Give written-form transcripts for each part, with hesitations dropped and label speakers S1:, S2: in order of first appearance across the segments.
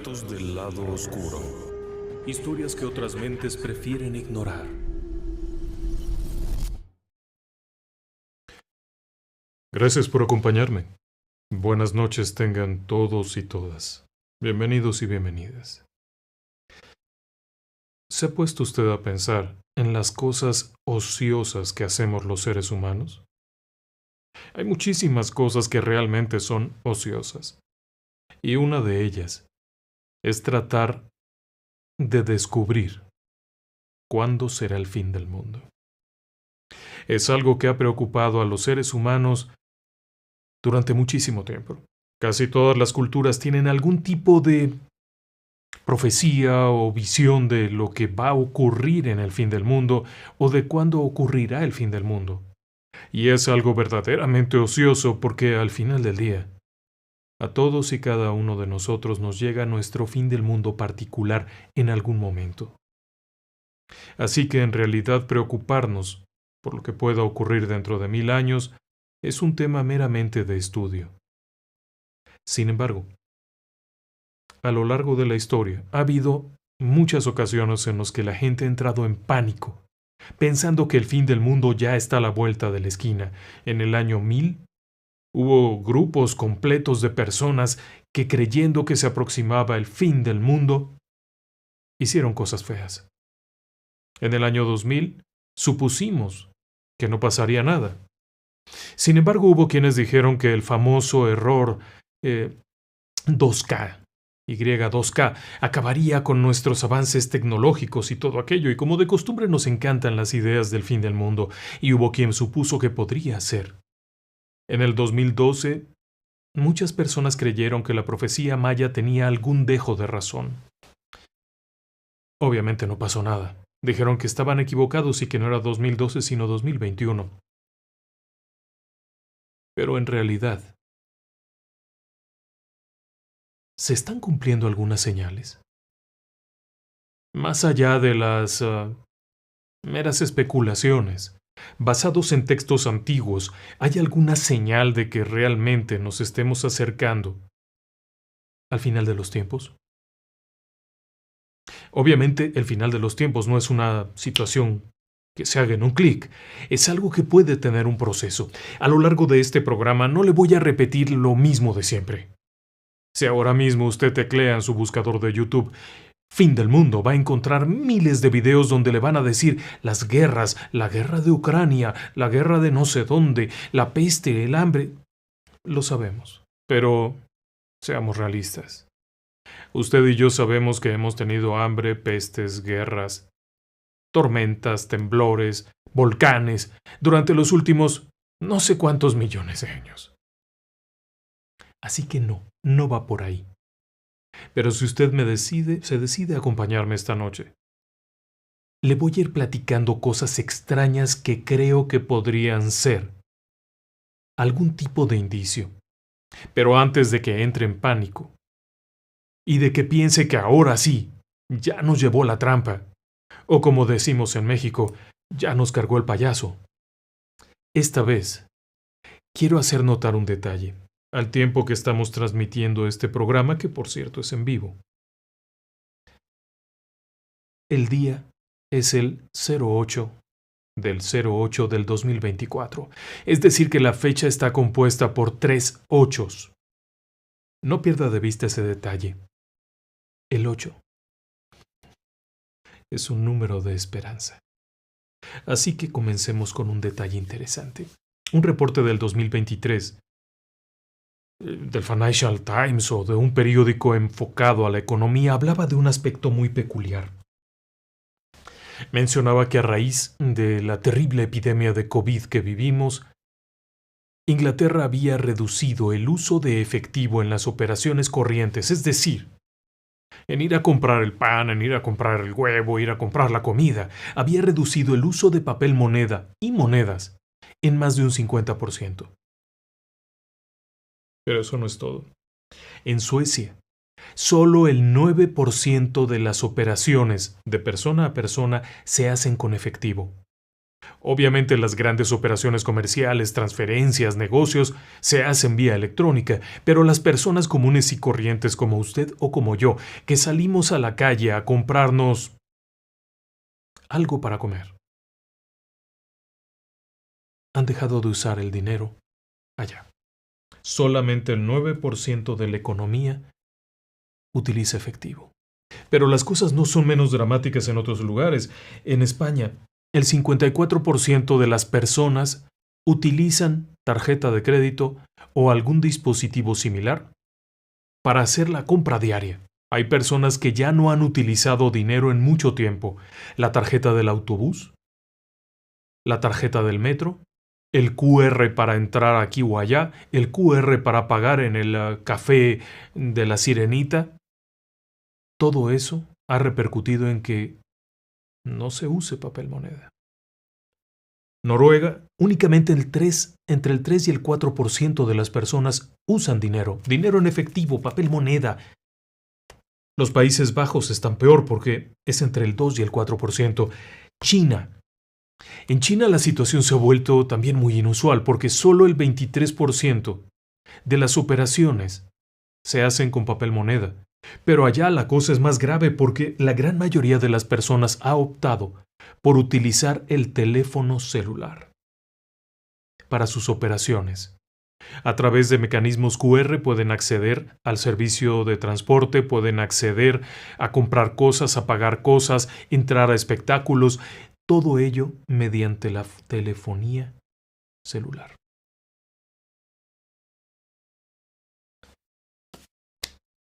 S1: Relatos del lado oscuro. Historias que otras mentes prefieren ignorar. Gracias por acompañarme. Buenas noches tengan todos y todas. Bienvenidos y bienvenidas. ¿Se ha puesto usted a pensar en las cosas ociosas que hacemos los seres humanos? Hay muchísimas cosas que realmente son ociosas. Y una de ellas es tratar de descubrir cuándo será el fin del mundo. Es algo que ha preocupado a los seres humanos durante muchísimo tiempo. Casi todas las culturas tienen algún tipo de profecía o visión de lo que va a ocurrir en el fin del mundo o de cuándo ocurrirá el fin del mundo. Y es algo verdaderamente ocioso porque al final del día, a todos y cada uno de nosotros nos llega nuestro fin del mundo particular en algún momento. Así que en realidad preocuparnos por lo que pueda ocurrir dentro de 1000 años es un tema meramente de estudio. Sin embargo, a lo largo de la historia ha habido muchas ocasiones en las que la gente ha entrado en pánico, pensando que el fin del mundo ya está a la vuelta de la esquina. En el año 1000 hubo grupos completos de personas que, creyendo que se aproximaba el fin del mundo, hicieron cosas feas. En el año 2000 supusimos que no pasaría nada. Sin embargo, hubo quienes dijeron que el famoso error 2K, Y2K, acabaría con nuestros avances tecnológicos y todo aquello, y como de costumbre nos encantan las ideas del fin del mundo, y hubo quien supuso que podría ser. En el 2012, muchas personas creyeron que la profecía maya tenía algún dejo de razón. Obviamente no pasó nada. Dijeron que estaban equivocados y que no era 2012 sino 2021. Pero en realidad, ¿se están cumpliendo algunas señales? Más allá de las meras especulaciones, basados en textos antiguos, ¿hay alguna señal de que realmente nos estemos acercando al final de los tiempos? Obviamente, el final de los tiempos no es una situación que se haga en un clic, es algo que puede tener un proceso. A lo largo de este programa no le voy a repetir lo mismo de siempre. Si ahora mismo usted teclea en su buscador de YouTube fin del mundo, va a encontrar miles de videos donde le van a decir las guerras, la guerra de Ucrania, la guerra de no sé dónde, la peste, el hambre. Lo sabemos, pero seamos realistas. Usted y yo sabemos que hemos tenido hambre, pestes, guerras, tormentas, temblores, volcanes, durante los últimos no sé cuántos millones de años. Así que no va por ahí. Pero si usted se decide a acompañarme esta noche, le voy a ir platicando cosas extrañas que creo que podrían ser algún tipo de indicio. Pero antes de que entre en pánico y de que piense que ahora sí, ya nos llevó la trampa, o como decimos en México, ya nos cargó el payaso. Esta vez, quiero hacer notar un detalle, al tiempo que estamos transmitiendo este programa, que por cierto es en vivo. El día es el 08 del 08 del 2024, es decir que la fecha está compuesta por 3 ochos. No pierda de vista ese detalle. El 8 es un número de esperanza. Así que comencemos con un detalle interesante. Un reporte del 2023 del Financial Times o de un periódico enfocado a la economía hablaba de un aspecto muy peculiar. Mencionaba que a raíz de la terrible epidemia de COVID que vivimos, Inglaterra había reducido el uso de efectivo en las operaciones corrientes, es decir, en ir a comprar el pan, en ir a comprar el huevo, ir a comprar la comida, había reducido el uso de papel moneda y monedas en más de un 50%. Pero eso no es todo. En Suecia, solo el 9% de las operaciones de persona a persona se hacen con efectivo. Obviamente las grandes operaciones comerciales, transferencias, negocios se hacen vía electrónica, pero las personas comunes y corrientes como usted o como yo, que salimos a la calle a comprarnos algo para comer, han dejado de usar el dinero allá. Solamente el 9% de la economía utiliza efectivo. Pero las cosas no son menos dramáticas en otros lugares. En España, el 54% de las personas utilizan tarjeta de crédito o algún dispositivo similar para hacer la compra diaria. Hay personas que ya no han utilizado dinero en mucho tiempo. La tarjeta del autobús, la tarjeta del metro, el QR para entrar aquí o allá, el QR para pagar en el café de la Sirenita. Todo eso ha repercutido en que no se use papel moneda. Noruega, únicamente entre el 3 y el 4% de las personas usan dinero en efectivo, papel moneda. Los Países Bajos están peor porque es entre el 2 y el 4%. China. En China la situación se ha vuelto también muy inusual porque solo el 23% de las operaciones se hacen con papel moneda. Pero allá la cosa es más grave porque la gran mayoría de las personas ha optado por utilizar el teléfono celular para sus operaciones. A través de mecanismos QR pueden acceder al servicio de transporte, pueden acceder a comprar cosas, a pagar cosas, entrar a espectáculos, todo ello mediante la telefonía celular.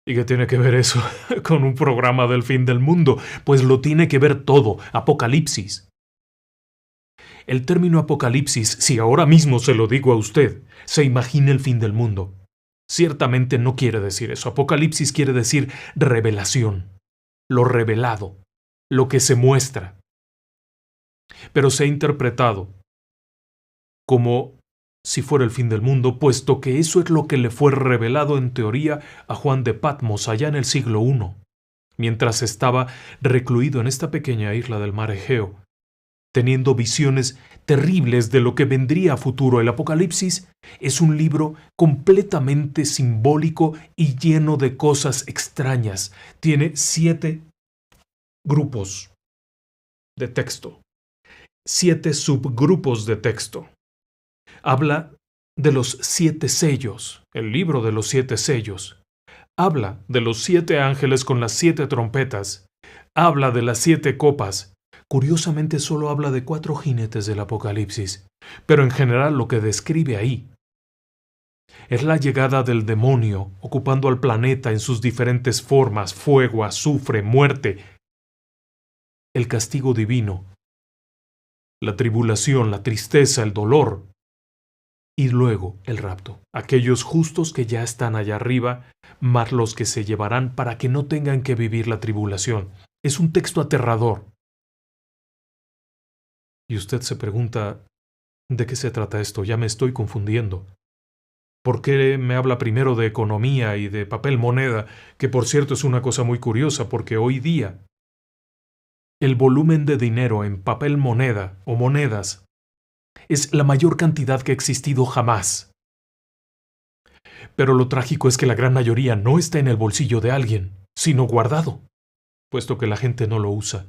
S1: ¿Y qué tiene que ver eso con un programa del fin del mundo? Pues lo tiene que ver todo, Apocalipsis. El término apocalipsis, si ahora mismo se lo digo a usted, se imagina el fin del mundo. Ciertamente no quiere decir eso. Apocalipsis quiere decir revelación, lo revelado, lo que se muestra. Pero se ha interpretado como si fuera el fin del mundo, puesto que eso es lo que le fue revelado en teoría a Juan de Patmos allá en el siglo I, mientras estaba recluido en esta pequeña isla del mar Egeo, teniendo visiones terribles de lo que vendría a futuro. El Apocalipsis es un libro completamente simbólico y lleno de cosas extrañas. Tiene 7 grupos de texto, 7 subgrupos de texto. Habla de los 7 sellos, el libro de los 7 sellos. Habla de los 7 ángeles con las 7 trompetas. Habla de las 7 copas. Curiosamente solo habla de 4 jinetes del Apocalipsis, pero en general lo que describe ahí es la llegada del demonio ocupando al planeta en sus diferentes formas: fuego, azufre, muerte, el castigo divino, la tribulación, la tristeza, el dolor, y luego el rapto. Aquellos justos que ya están allá arriba, más los que se llevarán para que no tengan que vivir la tribulación. Es un texto aterrador. Y usted se pregunta, ¿de qué se trata esto? Ya me estoy confundiendo. ¿Por qué me habla primero de economía y de papel moneda? Que por cierto es una cosa muy curiosa porque hoy día el volumen de dinero en papel moneda o monedas es la mayor cantidad que ha existido jamás. Pero lo trágico es que la gran mayoría no está en el bolsillo de alguien, sino guardado, puesto que la gente no lo usa.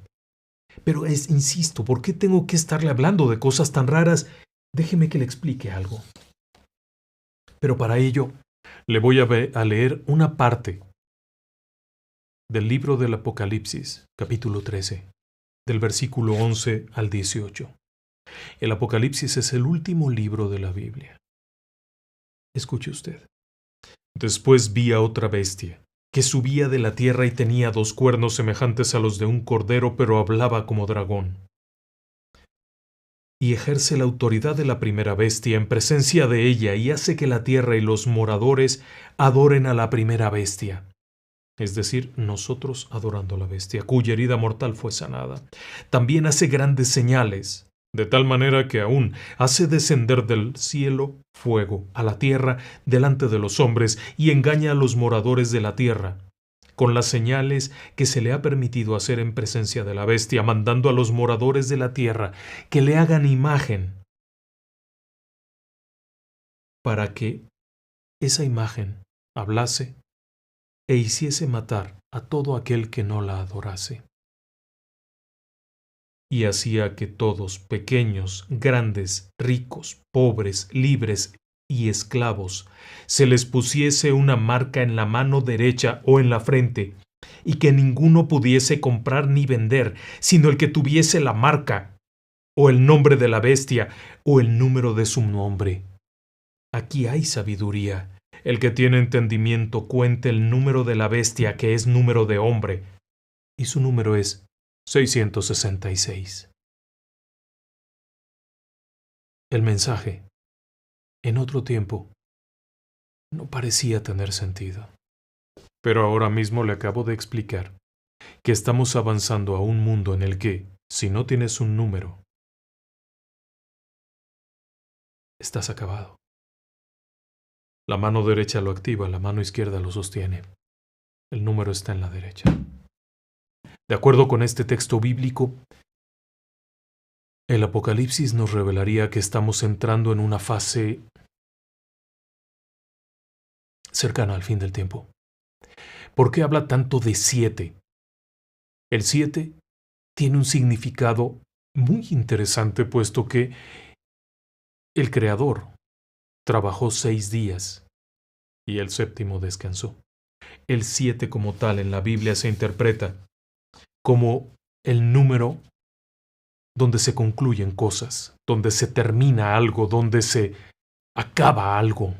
S1: Pero insisto, ¿por qué tengo que estarle hablando de cosas tan raras? Déjeme que le explique algo. Pero para ello, le voy a leer una parte del libro del Apocalipsis, capítulo 13, del versículo 11 al 18. El Apocalipsis es el último libro de la Biblia. Escuche usted. Después vi a otra bestia, que subía de la tierra y tenía 2 cuernos semejantes a los de un cordero, pero hablaba como dragón. Y ejerce la autoridad de la primera bestia en presencia de ella, y hace que la tierra y los moradores adoren a la primera bestia. Es decir, nosotros adorando a la bestia, cuya herida mortal fue sanada. También hace grandes señales, de tal manera que aún hace descender del cielo fuego a la tierra delante de los hombres, y engaña a los moradores de la tierra, con las señales que se le ha permitido hacer en presencia de la bestia, mandando a los moradores de la tierra que le hagan imagen para que esa imagen hablase e hiciese matar a todo aquel que no la adorase. Y hacía que todos, pequeños, grandes, ricos, pobres, libres y esclavos, se les pusiese una marca en la mano derecha o en la frente, y que ninguno pudiese comprar ni vender, sino el que tuviese la marca, o el nombre de la bestia, o el número de su nombre. Aquí hay sabiduría. El que tiene entendimiento cuente el número de la bestia, que es número de hombre, y su número es 666. El mensaje, en otro tiempo, no parecía tener sentido. Pero ahora mismo le acabo de explicar que estamos avanzando a un mundo en el que, si no tienes un número, estás acabado. La mano derecha lo activa, la mano izquierda lo sostiene. El número está en la derecha. De acuerdo con este texto bíblico, el Apocalipsis nos revelaría que estamos entrando en una fase cercana al fin del tiempo. ¿Por qué habla tanto de 7? El 7 tiene un significado muy interesante, puesto que el Creador trabajó 6 días y el séptimo descansó. El 7 como tal en la Biblia se interpreta como el número donde se concluyen cosas, donde se termina algo, donde se acaba algo.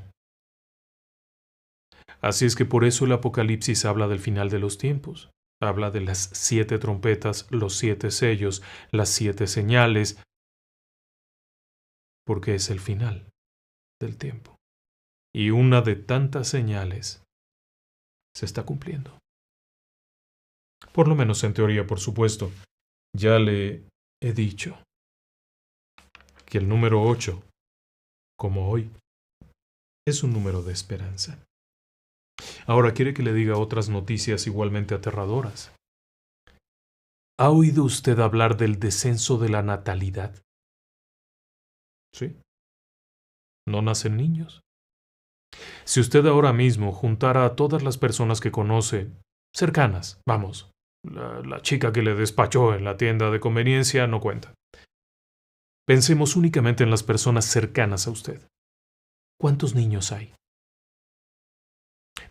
S1: Así es que por eso el Apocalipsis habla del final de los tiempos. Habla de las 7 trompetas, los 7 sellos, las 7 señales, porque es el final del tiempo. Y una de tantas señales se está cumpliendo. Por lo menos en teoría, por supuesto. Ya le he dicho que el número 8, como hoy, es un número de esperanza. Ahora quiere que le diga otras noticias igualmente aterradoras. ¿Ha oído usted hablar del descenso de la natalidad? Sí. No nacen niños. Si usted ahora mismo juntara a todas las personas que conoce, cercanas, vamos, la chica que le despachó en la tienda de conveniencia no cuenta. Pensemos únicamente en las personas cercanas a usted. ¿Cuántos niños hay?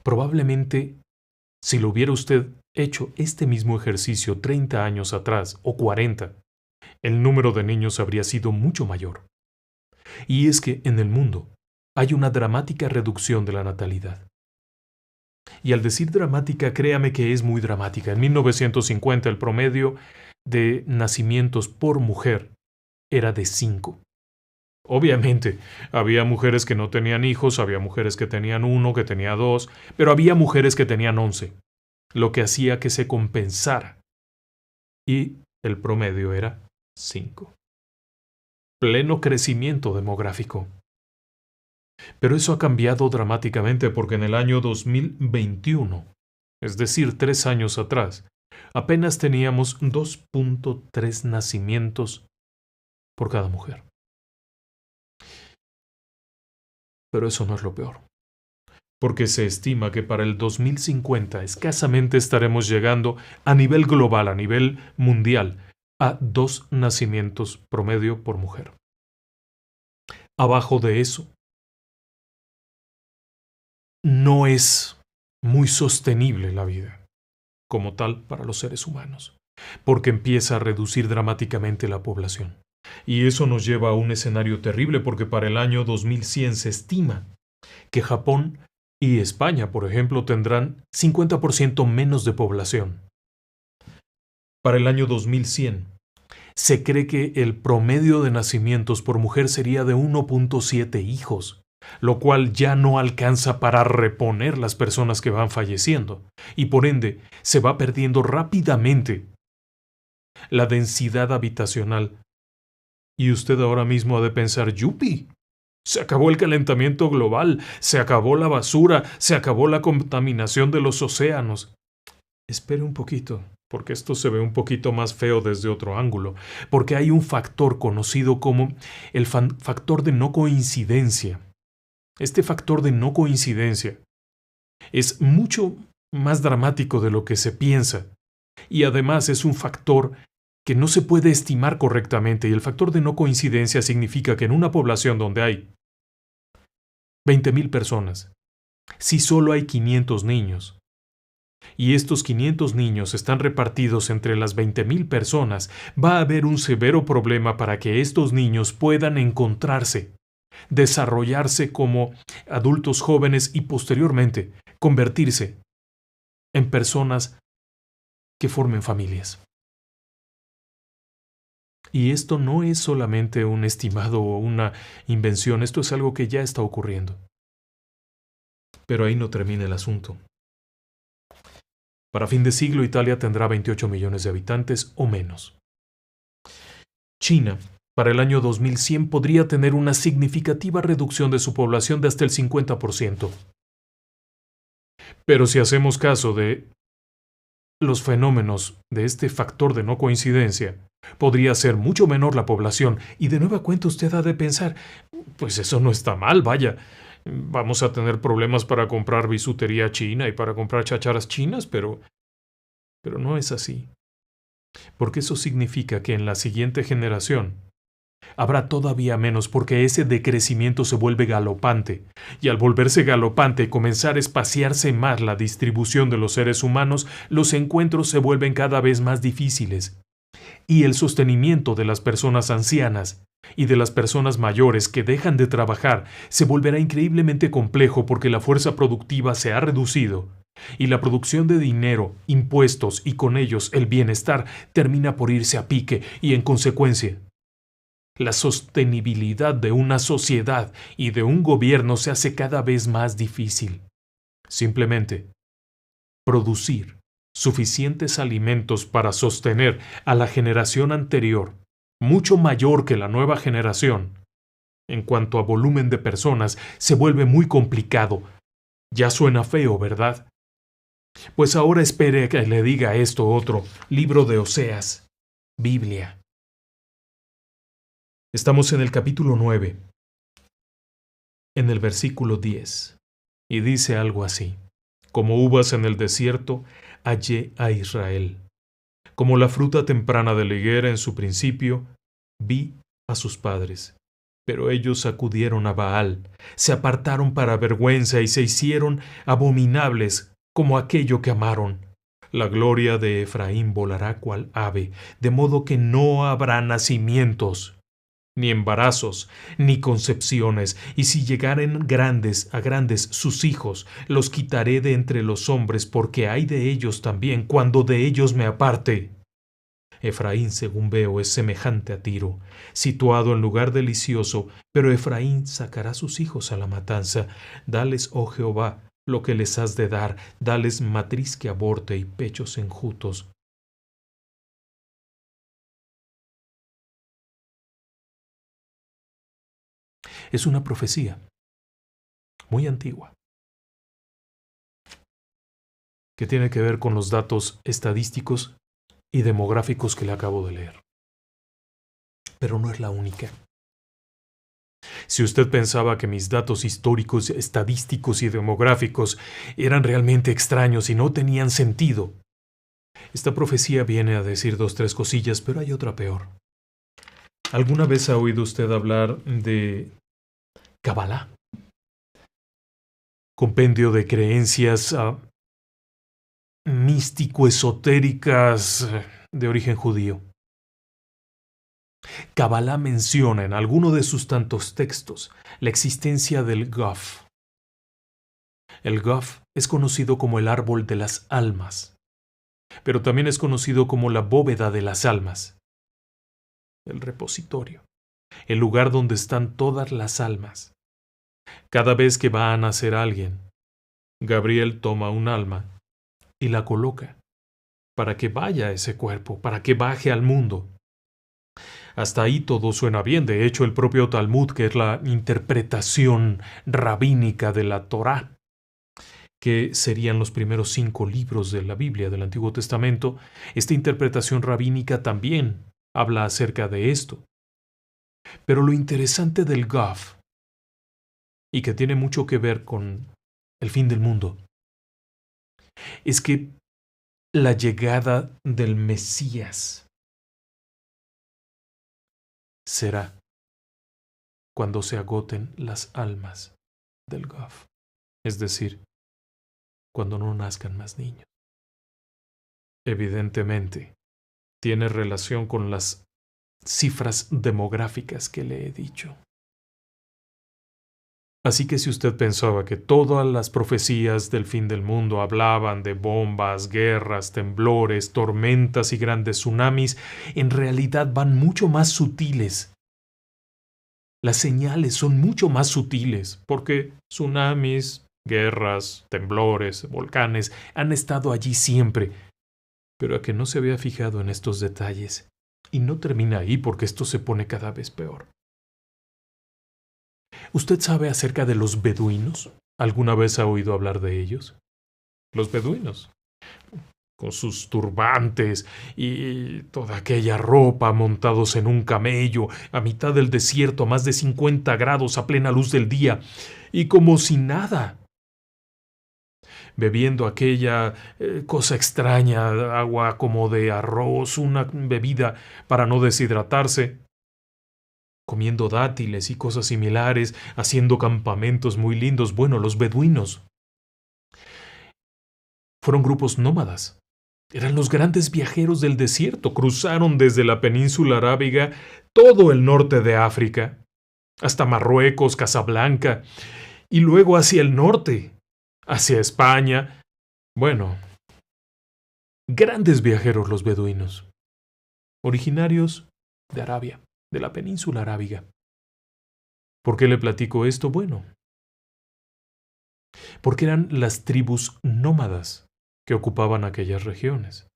S1: Probablemente, si lo hubiera usted hecho este mismo ejercicio 30 años atrás o 40, el número de niños habría sido mucho mayor. Y es que en el mundo hay una dramática reducción de la natalidad. Y al decir dramática, créame que es muy dramática. En 1950 el promedio de nacimientos por mujer era de 5. Obviamente, había mujeres que no tenían hijos, había mujeres que tenían 1, que tenían 2, pero había mujeres que tenían 11, lo que hacía que se compensara. Y el promedio era 5. Pleno crecimiento demográfico. Pero eso ha cambiado dramáticamente porque en el año 2021, es decir, 3 años atrás, apenas teníamos 2.3 nacimientos por cada mujer. Pero eso no es lo peor, porque se estima que para el 2050 escasamente estaremos llegando a nivel global, a nivel mundial, a 2 nacimientos promedio por mujer. Abajo de eso, no es muy sostenible la vida, como tal para los seres humanos, porque empieza a reducir dramáticamente la población. Y eso nos lleva a un escenario terrible porque para el año 2100 se estima que Japón y España, por ejemplo, tendrán 50% menos de población. Para el año 2100 se cree que el promedio de nacimientos por mujer sería de 1.7 hijos, lo cual ya no alcanza para reponer las personas que van falleciendo, y por ende se va perdiendo rápidamente la densidad habitacional. Y usted ahora mismo ha de pensar, ¡yupi! Se acabó el calentamiento global, se acabó la basura, se acabó la contaminación de los océanos. Espere un poquito, porque esto se ve un poquito más feo desde otro ángulo, porque hay un factor conocido como el factor de no coincidencia. Este factor de no coincidencia es mucho más dramático de lo que se piensa, y además es un factor que no se puede estimar correctamente, y el factor de no coincidencia significa que en una población donde hay 20,000 personas, si solo hay 500 niños, y estos 500 niños están repartidos entre las 20,000 personas, va a haber un severo problema para que estos niños puedan encontrarse, desarrollarse como adultos jóvenes y posteriormente convertirse en personas que formen familias. Y esto no es solamente un estimado o una invención, esto es algo que ya está ocurriendo. Pero ahí no termina el asunto. Para fin de siglo, Italia tendrá 28 millones de habitantes o menos. China, para el año 2100, podría tener una significativa reducción de su población de hasta el 50%. Pero si hacemos caso de los fenómenos de este factor de no coincidencia, podría ser mucho menor la población, y de nueva cuenta usted ha de pensar, pues eso no está mal, vaya. Vamos a tener problemas para comprar bisutería china y para comprar chácharas chinas, pero no es así. Porque eso significa que en la siguiente generación habrá todavía menos, porque ese decrecimiento se vuelve galopante, y al volverse galopante y comenzar a espaciarse más la distribución de los seres humanos, los encuentros se vuelven cada vez más difíciles. Y el sostenimiento de las personas ancianas y de las personas mayores que dejan de trabajar se volverá increíblemente complejo porque la fuerza productiva se ha reducido y la producción de dinero, impuestos y con ellos el bienestar termina por irse a pique y en consecuencia la sostenibilidad de una sociedad y de un gobierno se hace cada vez más difícil. Simplemente, producir suficientes alimentos para sostener a la generación anterior, mucho mayor que la nueva generación, en cuanto a volumen de personas, se vuelve muy complicado. Ya suena feo, ¿verdad? Pues ahora espere que le diga esto otro, libro de Oseas, Biblia. Estamos en el capítulo 9, en el versículo 10, y dice algo así: como uvas en el desierto, hallé a Israel. Como la fruta temprana de la higuera en su principio, vi a sus padres. Pero ellos acudieron a Baal, se apartaron para vergüenza y se hicieron abominables como aquello que amaron. La gloria de Efraín volará cual ave, de modo que no habrá nacimientos, ni embarazos, ni concepciones, y si llegaren grandes sus hijos, los quitaré de entre los hombres, porque hay de ellos también, cuando de ellos me aparte. Efraín, según veo, es semejante a Tiro, situado en lugar delicioso, pero Efraín sacará sus hijos a la matanza. Dales, oh Jehová, lo que les has de dar, dales matriz que aborte y pechos enjutos. Es una profecía muy antigua que tiene que ver con los datos estadísticos y demográficos que le acabo de leer. Pero no es la única. Si usted pensaba que mis datos históricos, estadísticos y demográficos eran realmente extraños y no tenían sentido, esta profecía viene a decir 2, 3 cosillas, pero hay otra peor. ¿Alguna vez ha oído usted hablar de Kabbalah? Compendio de creencias místico-esotéricas de origen judío. Kabbalah menciona en alguno de sus tantos textos la existencia del Gaf. El Gaf es conocido como el árbol de las almas, pero también es conocido como la bóveda de las almas, el repositorio, el lugar donde están todas las almas. Cada vez que va a nacer alguien, Gabriel toma un alma y la coloca para que vaya a ese cuerpo, para que baje al mundo. Hasta ahí todo suena bien. De hecho, el propio Talmud, que es la interpretación rabínica de la Torá, que serían los primeros 5 libros de la Biblia del Antiguo Testamento, esta interpretación rabínica también habla acerca de esto. Pero lo interesante del Gaf, y que tiene mucho que ver con el fin del mundo, es que la llegada del Mesías será cuando se agoten las almas del Gaf, es decir, cuando no nazcan más niños. Evidentemente, tiene relación con las cifras demográficas que le he dicho. Así que si usted pensaba que todas las profecías del fin del mundo hablaban de bombas, guerras, temblores, tormentas y grandes tsunamis, en realidad van mucho más sutiles. Las señales son mucho más sutiles, porque tsunamis, guerras, temblores, volcanes han estado allí siempre. Pero a que no se había fijado en estos detalles. Y no termina ahí, porque esto se pone cada vez peor. ¿Usted sabe acerca de los beduinos? ¿Alguna vez ha oído hablar de ellos? Los beduinos, con sus turbantes y toda aquella ropa, montados en un camello, a mitad del desierto, a más de 50 grados a plena luz del día, y como si nada, bebiendo aquella cosa extraña, agua como de arroz, una bebida para no deshidratarse, comiendo dátiles y cosas similares, haciendo campamentos muy lindos. Bueno, los beduinos fueron grupos nómadas. Eran los grandes viajeros del desierto. Cruzaron desde la península arábiga todo el norte de África, hasta Marruecos, Casablanca, y luego hacia el norte, hacia España. Bueno, grandes viajeros los beduinos, originarios de Arabia, de la península arábiga. ¿Por qué le platico esto? Bueno, porque eran las tribus nómadas que ocupaban aquellas regiones.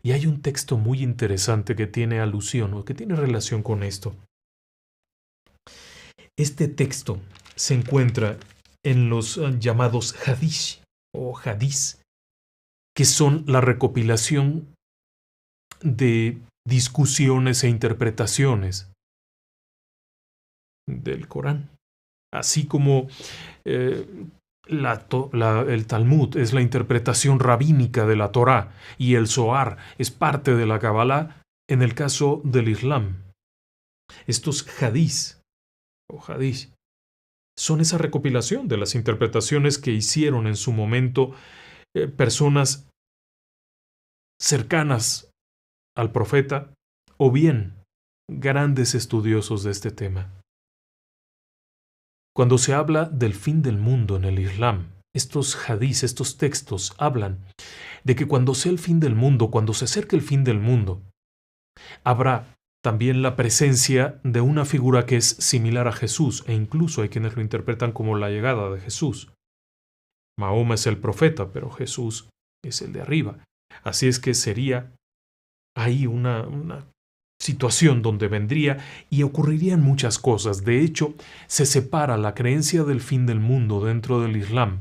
S1: Y hay un texto muy interesante que tiene alusión o que tiene relación con esto. Este texto se encuentra en los llamados hadith o hadís, que son la recopilación de discusiones e interpretaciones del Corán, así como el Talmud es la interpretación rabínica de la Torá y el Zohar es parte de la Kabbalah en el caso del Islam. Estos hadís o hadís son esa recopilación de las interpretaciones que hicieron en su momento personas cercanas al profeta o bien grandes estudiosos de este tema. Cuando se habla del fin del mundo en el Islam, estos hadís, estos textos hablan de que cuando sea el fin del mundo, cuando se acerque el fin del mundo, habrá también la presencia de una figura que es similar a Jesús, e incluso hay quienes lo interpretan como la llegada de Jesús. Mahoma es el profeta, pero Jesús es el de arriba. Así es que sería ahí una situación donde vendría y ocurrirían muchas cosas. De hecho, se separa la creencia del fin del mundo dentro del Islam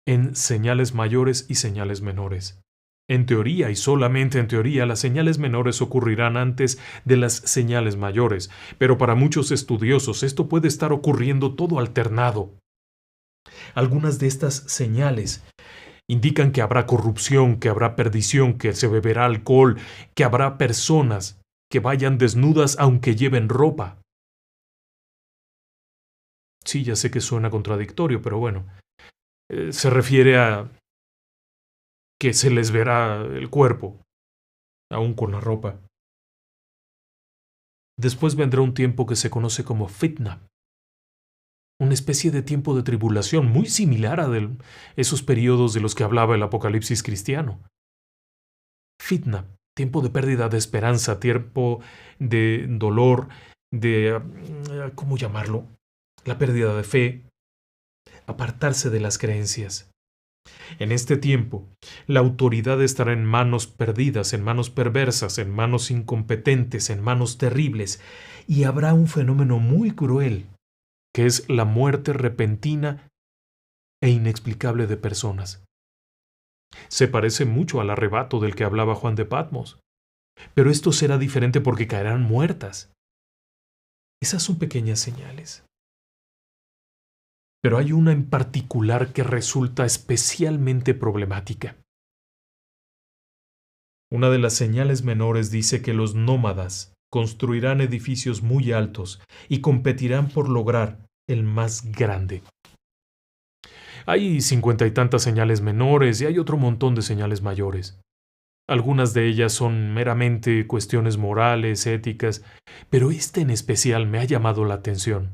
S1: en señales mayores y señales menores. En teoría, y solamente en teoría, las señales menores ocurrirán antes de las señales mayores, pero para muchos estudiosos esto puede estar ocurriendo todo alternado. Algunas de estas señales indican que habrá corrupción, que habrá perdición, que se beberá alcohol, que habrá personas que vayan desnudas aunque lleven ropa. Sí, ya sé que suena contradictorio, pero bueno, se refiere a que se les verá el cuerpo, aún con la ropa. Después vendrá un tiempo que se conoce como fitna, una especie de tiempo de tribulación muy similar a esos periodos de los que hablaba el Apocalipsis cristiano. Fitna, tiempo de pérdida de esperanza, tiempo de dolor, de, ¿cómo llamarlo? La pérdida de fe, apartarse de las creencias. En este tiempo, la autoridad estará en manos perdidas, en manos perversas, en manos incompetentes, en manos terribles, y habrá un fenómeno muy cruel, que es la muerte repentina e inexplicable de personas. Se parece mucho al arrebato del que hablaba Juan de Patmos, pero esto será diferente porque caerán muertas. Esas son pequeñas señales. Pero hay una en particular que resulta especialmente problemática. Una de las señales menores dice que los nómadas construirán edificios muy altos y competirán por lograr el más grande. Hay 50 y tantas señales menores y hay otro montón de señales mayores. Algunas de ellas son meramente cuestiones morales, éticas, pero esta en especial me ha llamado la atención.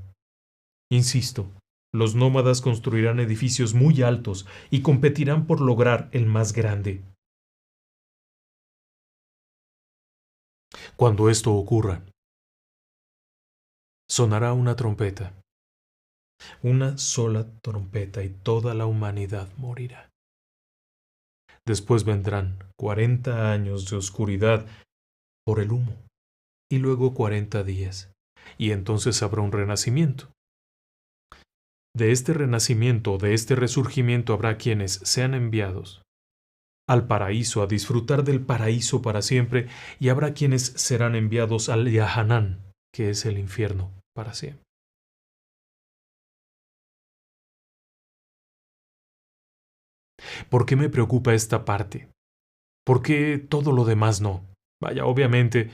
S1: Insisto, los nómadas construirán edificios muy altos y competirán por lograr el más grande. Cuando esto ocurra, sonará una trompeta. Una sola trompeta y toda la humanidad morirá. Después vendrán 40 años de oscuridad por el humo y luego 40 días, y entonces habrá un renacimiento. De este renacimiento, de este resurgimiento habrá quienes sean enviados al paraíso, a disfrutar del paraíso para siempre, y habrá quienes serán enviados al Yahanán, que es el infierno para siempre. ¿Por qué me preocupa esta parte? ¿Por qué todo lo demás no? Vaya, obviamente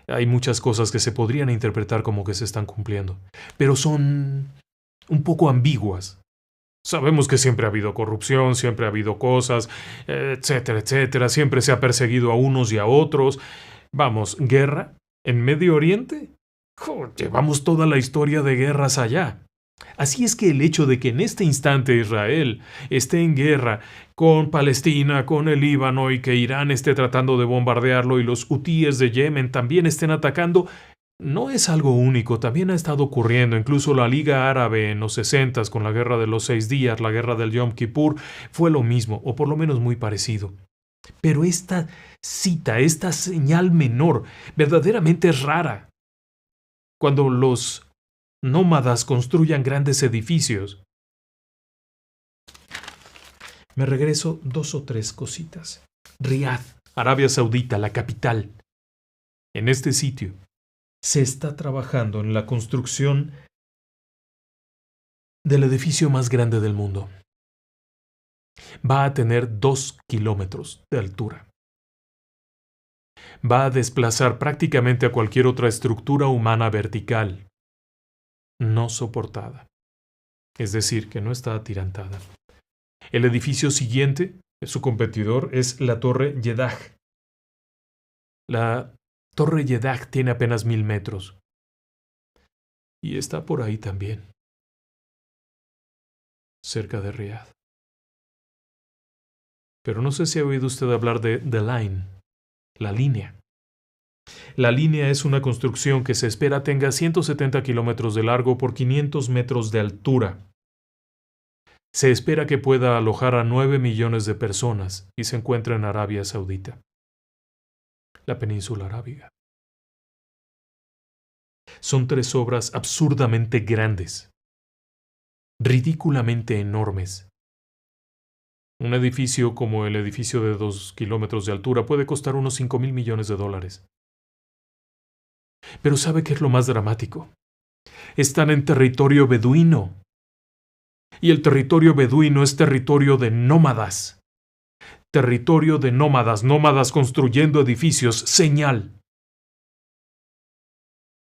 S1: hay muchas cosas que se podrían interpretar como que se están cumpliendo, pero son un poco ambiguas. Sabemos que siempre ha habido corrupción, siempre ha habido cosas, etcétera, etcétera, siempre se ha perseguido a unos y a otros. Vamos, ¿guerra en Medio Oriente? Llevamos toda la historia de guerras allá. Así es que el hecho de que en este instante Israel esté en guerra con Palestina, con el Líbano, y que Irán esté tratando de bombardearlo y los hutíes de Yemen también estén atacando, no es algo único, también ha estado ocurriendo. Incluso la Liga Árabe en los 60 con la Guerra de los 6 días, la Guerra del Yom Kippur, fue lo mismo, o por lo menos muy parecido. Pero esta cita, esta señal menor, verdaderamente es rara. Cuando los nómadas construyan grandes edificios. Me regreso 2 o 3 cositas. Riad, Arabia Saudita, la capital. En este sitio se está trabajando en la construcción del edificio más grande del mundo. Va a tener 2 kilómetros de altura. Va a desplazar prácticamente a cualquier otra estructura humana vertical no soportada. Es decir, que no está atirantada. El edificio siguiente, su competidor, es la Torre Jeddah. La Torre Jeddah tiene apenas 1000 metros. Y está por ahí también, cerca de Riad. Pero no sé si ha oído usted hablar de The Line, la línea. La línea es una construcción que se espera tenga 170 kilómetros de largo por 500 metros de altura. Se espera que pueda alojar a 9 millones de personas y se encuentra en Arabia Saudita, la península arábiga. Son 3 obras absurdamente grandes, ridículamente enormes. Un edificio como el edificio de 2 kilómetros de altura puede costar unos 5,000 millones de dólares. Pero ¿sabe qué es lo más dramático? Están en territorio beduino. Y el territorio beduino es territorio de nómadas. Territorio de nómadas, nómadas construyendo edificios, señal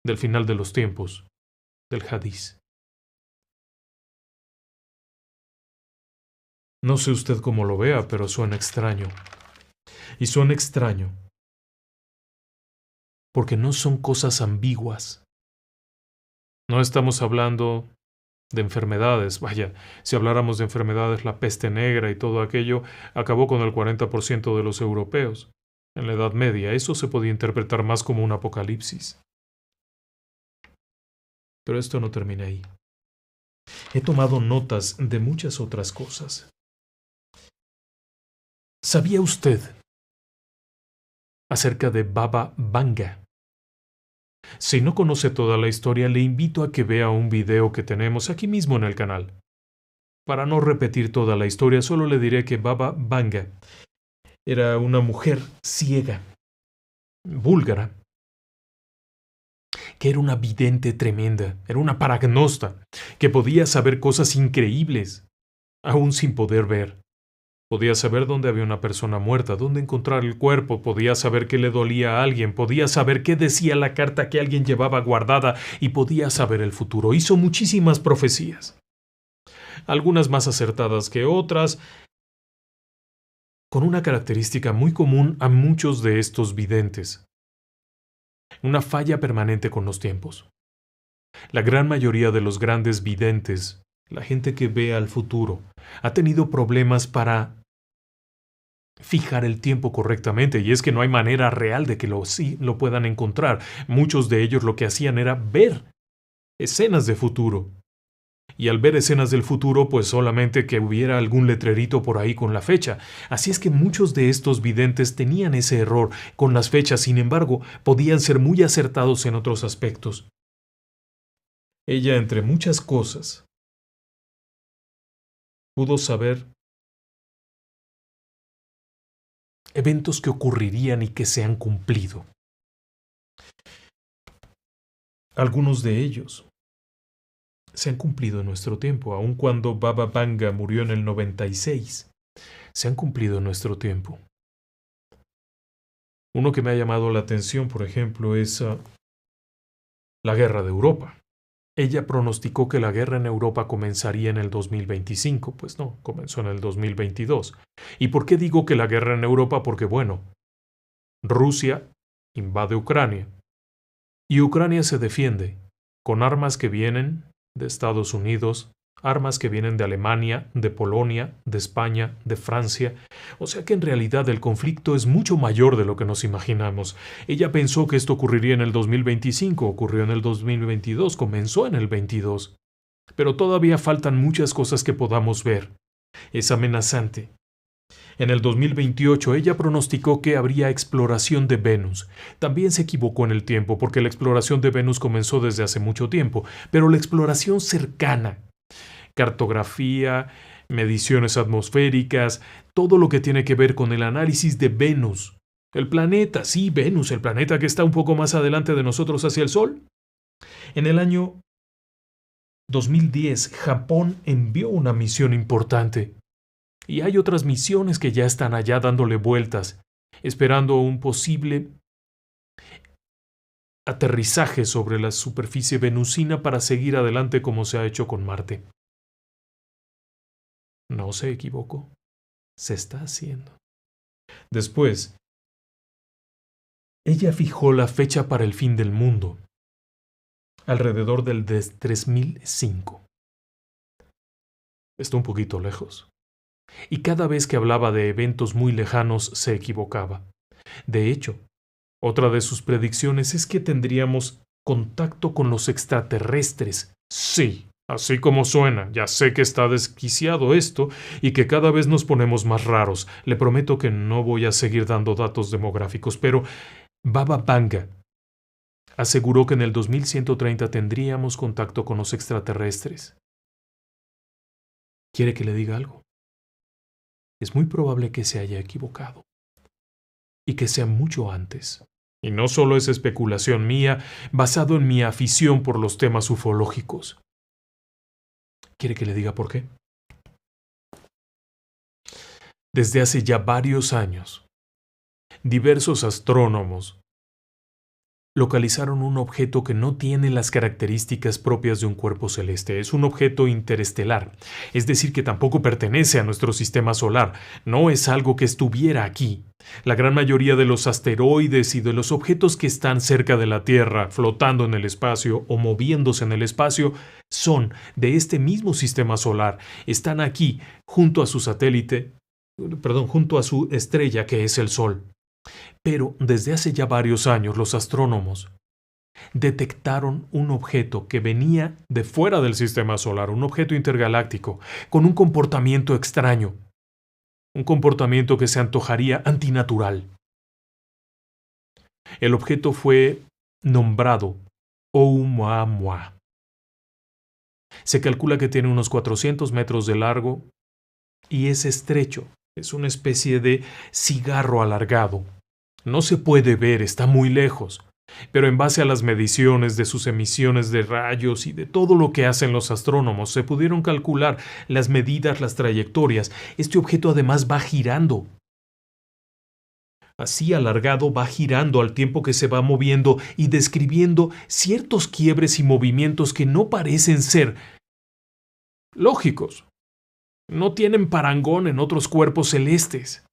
S1: del final de los tiempos, del Hadiz. No sé usted cómo lo vea, pero suena extraño. Y suena extraño porque no son cosas ambiguas. No estamos hablando de enfermedades. Vaya, si habláramos de enfermedades, la peste negra y todo aquello acabó con el 40% de los europeos. En la Edad Media, eso se podía interpretar más como un apocalipsis. Pero esto no termina ahí. He tomado notas de muchas otras cosas. ¿Sabía usted acerca de Baba Vanga? Si no conoce toda la historia, le invito a que vea un video que tenemos aquí mismo en el canal. Para no repetir toda la historia, solo le diré que Baba Vanga era una mujer ciega, búlgara, que era una vidente tremenda, era una paragnosta, que podía saber cosas increíbles, aún sin poder ver. Podía saber dónde había una persona muerta, dónde encontrar el cuerpo, podía saber qué le dolía a alguien, podía saber qué decía la carta que alguien llevaba guardada y podía saber el futuro. Hizo muchísimas profecías, algunas más acertadas que otras, con una característica muy común a muchos de estos videntes: una falla permanente con los tiempos. La gran mayoría de los grandes videntes, la gente que ve al futuro, ha tenido problemas para fijar el tiempo correctamente, y es que no hay manera real de que lo puedan encontrar. Muchos de ellos lo que hacían era ver escenas de futuro. Y al ver escenas del futuro, pues solamente que hubiera algún letrerito por ahí con la fecha. Así es que muchos de estos videntes tenían ese error con las fechas, sin embargo, podían ser muy acertados en otros aspectos. Ella, entre muchas cosas, pudo saber eventos que ocurrirían y que se han cumplido. Algunos de ellos se han cumplido en nuestro tiempo, aun cuando Baba Vanga murió en el 96. Se han cumplido en nuestro tiempo. Uno que me ha llamado la atención, por ejemplo, es la guerra de Europa. Ella pronosticó que la guerra en Europa comenzaría en el 2025, pues no, comenzó en el 2022. ¿Y por qué digo que la guerra en Europa? Porque, bueno, Rusia invade Ucrania y Ucrania se defiende con armas que vienen de Estados Unidos, armas que vienen de Alemania, de Polonia, de España, de Francia. O sea que en realidad el conflicto es mucho mayor de lo que nos imaginamos. Ella pensó que esto ocurriría en el 2025, ocurrió en el 2022, comenzó en el 22. Pero todavía faltan muchas cosas que podamos ver. Es amenazante. En el 2028 ella pronosticó que habría exploración de Venus. También se equivocó en el tiempo, porque la exploración de Venus comenzó desde hace mucho tiempo, pero la exploración cercana, cartografía, mediciones atmosféricas, todo lo que tiene que ver con el análisis de Venus. El planeta, sí, Venus, el planeta que está un poco más adelante de nosotros hacia el Sol. En el año 2010, Japón envió una misión importante. Y hay otras misiones que ya están allá dándole vueltas, esperando un posible aterrizaje sobre la superficie venusina para seguir adelante como se ha hecho con Marte. No se equivocó. Se está haciendo. Después, ella fijó la fecha para el fin del mundo, alrededor del 3005. Está un poquito lejos. Y cada vez que hablaba de eventos muy lejanos se equivocaba. De hecho, otra de sus predicciones es que tendríamos contacto con los extraterrestres. Sí, así como suena. Ya sé que está desquiciado esto y que cada vez nos ponemos más raros. Le prometo que no voy a seguir dando datos demográficos, pero Baba Vanga aseguró que en el 2130 tendríamos contacto con los extraterrestres. ¿Quiere que le diga algo? Es muy probable que se haya equivocado y que sea mucho antes. Y no solo es especulación mía, basado en mi afición por los temas ufológicos. ¿Quiere que le diga por qué? Desde hace ya varios años, diversos astrónomos localizaron un objeto que no tiene las características propias de un cuerpo celeste. Es un objeto interestelar, es decir, que tampoco pertenece a nuestro sistema solar. No es algo que estuviera aquí. La gran mayoría de los asteroides y de los objetos que están cerca de la Tierra, flotando en el espacio o moviéndose en el espacio, son de este mismo sistema solar. Están aquí, junto a su junto a su estrella, que es el Sol. Pero desde hace ya varios años los astrónomos detectaron un objeto que venía de fuera del sistema solar, un objeto intergaláctico, con un comportamiento extraño, un comportamiento que se antojaría antinatural. El objeto fue nombrado Oumuamua. Se calcula que tiene unos 400 metros de largo y es estrecho. Es una especie de cigarro alargado. No se puede ver, está muy lejos. Pero en base a las mediciones de sus emisiones de rayos y de todo lo que hacen los astrónomos, se pudieron calcular las medidas, las trayectorias. Este objeto además va girando. Así alargado va girando al tiempo que se va moviendo y describiendo ciertos quiebres y movimientos que no parecen ser lógicos. No tienen parangón en otros cuerpos celestes.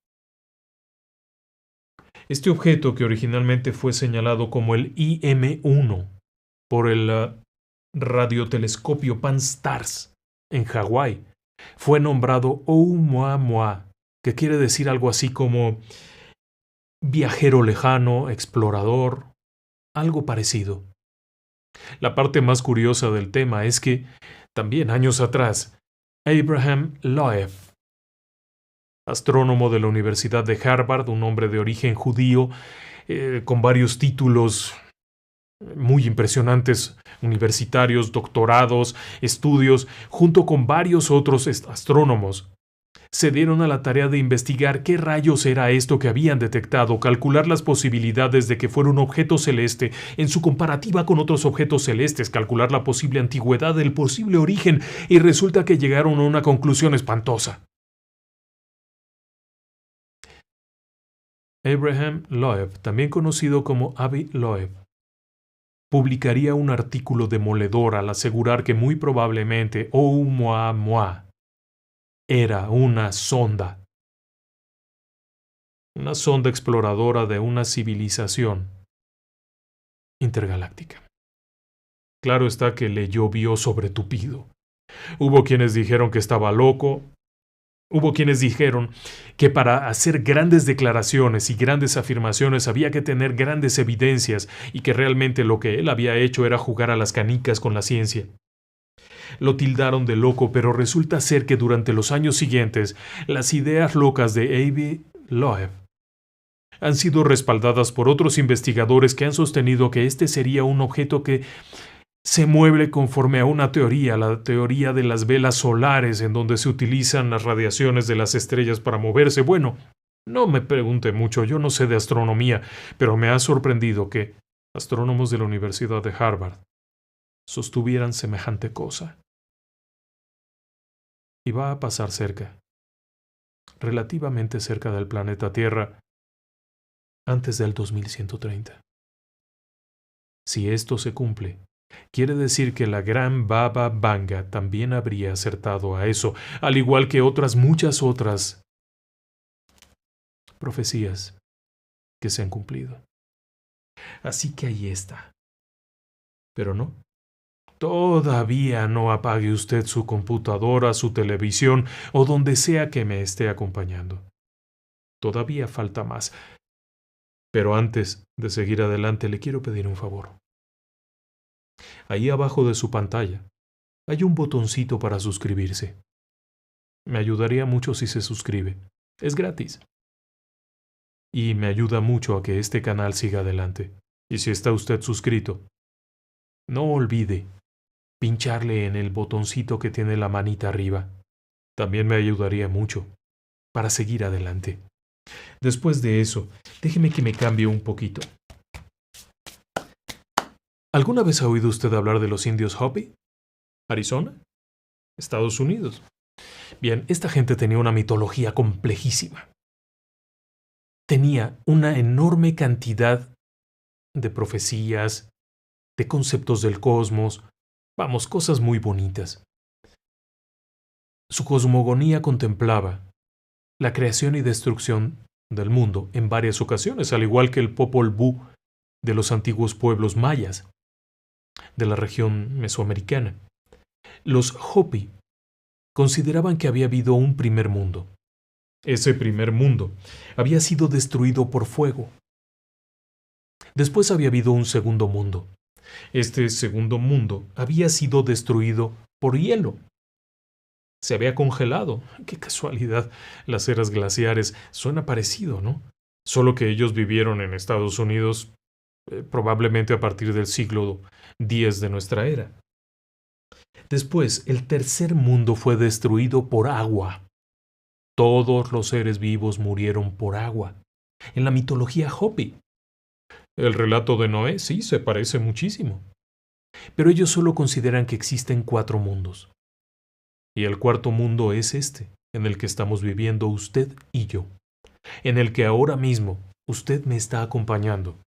S1: Este objeto, que originalmente fue señalado como el IM-1 por el radiotelescopio Pan-STARRS en Hawái, fue nombrado Oumuamua, que quiere decir algo así como viajero lejano, explorador, algo parecido. La parte más curiosa del tema es que, también años atrás, Abraham Loeb, astrónomo de la Universidad de Harvard, un hombre de origen judío, con varios títulos muy impresionantes, universitarios, doctorados, estudios, junto con varios otros astrónomos, se dieron a la tarea de investigar qué rayos era esto que habían detectado, calcular las posibilidades de que fuera un objeto celeste en su comparativa con otros objetos celestes, calcular la posible antigüedad, el posible origen, y resulta que llegaron a una conclusión espantosa. Abraham Loeb, también conocido como Avi Loeb, publicaría un artículo demoledor al asegurar que muy probablemente Oumuamua era una sonda exploradora de una civilización intergaláctica. Claro está que le llovió sobre tupido. Hubo quienes dijeron que estaba loco. Hubo quienes dijeron que para hacer grandes declaraciones y grandes afirmaciones había que tener grandes evidencias y que realmente lo que él había hecho era jugar a las canicas con la ciencia. Lo tildaron de loco, pero resulta ser que durante los años siguientes las ideas locas de Avi Loeb han sido respaldadas por otros investigadores que han sostenido que este sería un objeto que se mueve conforme a una teoría, la teoría de las velas solares, en donde se utilizan las radiaciones de las estrellas para moverse. Bueno, no me pregunte mucho, yo no sé de astronomía, pero me ha sorprendido que astrónomos de la Universidad de Harvard sostuvieran semejante cosa. Y va a pasar cerca, relativamente cerca del planeta Tierra, antes del 2130. Si esto se cumple, quiere decir que la gran Baba Vanga también habría acertado a eso, al igual que muchas otras profecías que se han cumplido. Así que ahí está. Pero no. Todavía no apague usted su computadora, su televisión o donde sea que me esté acompañando. Todavía falta más. Pero antes de seguir adelante le quiero pedir un favor. Ahí abajo de su pantalla hay un botoncito para suscribirse. Me ayudaría mucho si se suscribe. Es gratis. Y me ayuda mucho a que este canal siga adelante. Y si está usted suscrito, no olvide pincharle en el botoncito que tiene la manita arriba. También me ayudaría mucho para seguir adelante. Después de eso, déjeme que me cambie un poquito. ¿Alguna vez ha oído usted hablar de los indios Hopi? ¿Arizona? Estados Unidos. Bien, esta gente tenía una mitología complejísima. Tenía una enorme cantidad de profecías, de conceptos del cosmos, vamos, cosas muy bonitas. Su cosmogonía contemplaba la creación y destrucción del mundo en varias ocasiones, al igual que el Popol Vuh de los antiguos pueblos mayas de la región mesoamericana. Los Hopi consideraban que había habido un primer mundo. Ese primer mundo había sido destruido por fuego. Después había habido un segundo mundo. Este segundo mundo había sido destruido por hielo. Se había congelado. Qué casualidad, las eras glaciares. Suena parecido, ¿no? Solo que ellos vivieron en Estados Unidos probablemente a partir del siglo X de nuestra era. Después, el tercer mundo fue destruido por agua. Todos los seres vivos murieron por agua. En la mitología Hopi. El relato de Noé sí se parece muchísimo. Pero ellos solo consideran que existen 4 mundos. Y el cuarto mundo es este, en el que estamos viviendo usted y yo. En el que ahora mismo usted me está acompañando.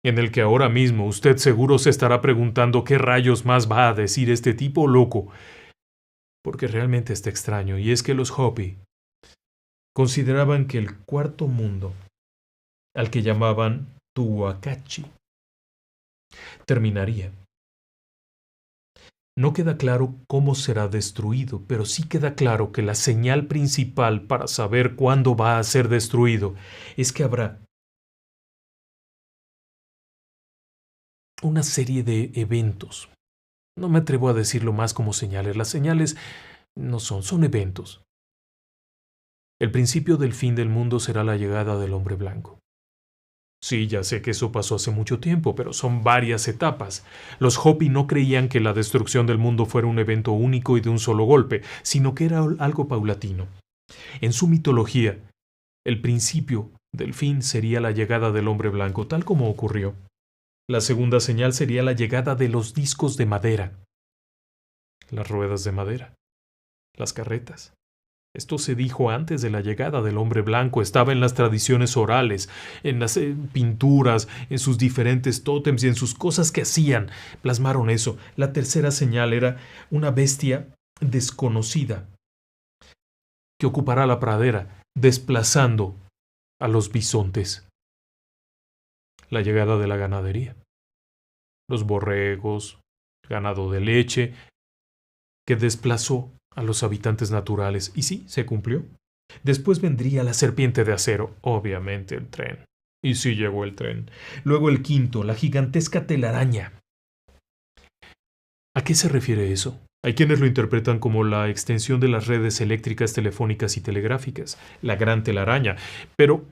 S1: En el que ahora mismo usted seguro se estará preguntando qué rayos más va a decir este tipo loco. Porque realmente está extraño, y es que los Hopi consideraban que el cuarto mundo, al que llamaban Tuacachi, terminaría. No queda claro cómo será destruido, pero sí queda claro que la señal principal para saber cuándo va a ser destruido es que habrá una serie de eventos. No me atrevo a decirlo más como señales. Las señales no son eventos. El principio del fin del mundo será la llegada del hombre blanco. Sí, ya sé que eso pasó hace mucho tiempo, pero son varias etapas. Los Hopi no creían que la destrucción del mundo fuera un evento único y de un solo golpe, sino que era algo paulatino. En su mitología, el principio del fin sería la llegada del hombre blanco, tal como ocurrió. La segunda señal sería la llegada de los discos de madera, las ruedas de madera, las carretas. Esto se dijo antes de la llegada del hombre blanco, estaba en las tradiciones orales, en las pinturas, en sus diferentes tótems y en sus cosas que hacían. Plasmaron eso. La tercera señal era una bestia desconocida que ocupará la pradera, desplazando a los bisontes. La llegada de la ganadería. Los borregos, ganado de leche, que desplazó a los habitantes naturales. Y sí, se cumplió. Después vendría la serpiente de acero, obviamente el tren. Y sí llegó el tren. Luego el quinto, la gigantesca telaraña. ¿A qué se refiere eso? Hay quienes lo interpretan como la extensión de las redes eléctricas, telefónicas y telegráficas, la gran telaraña, pero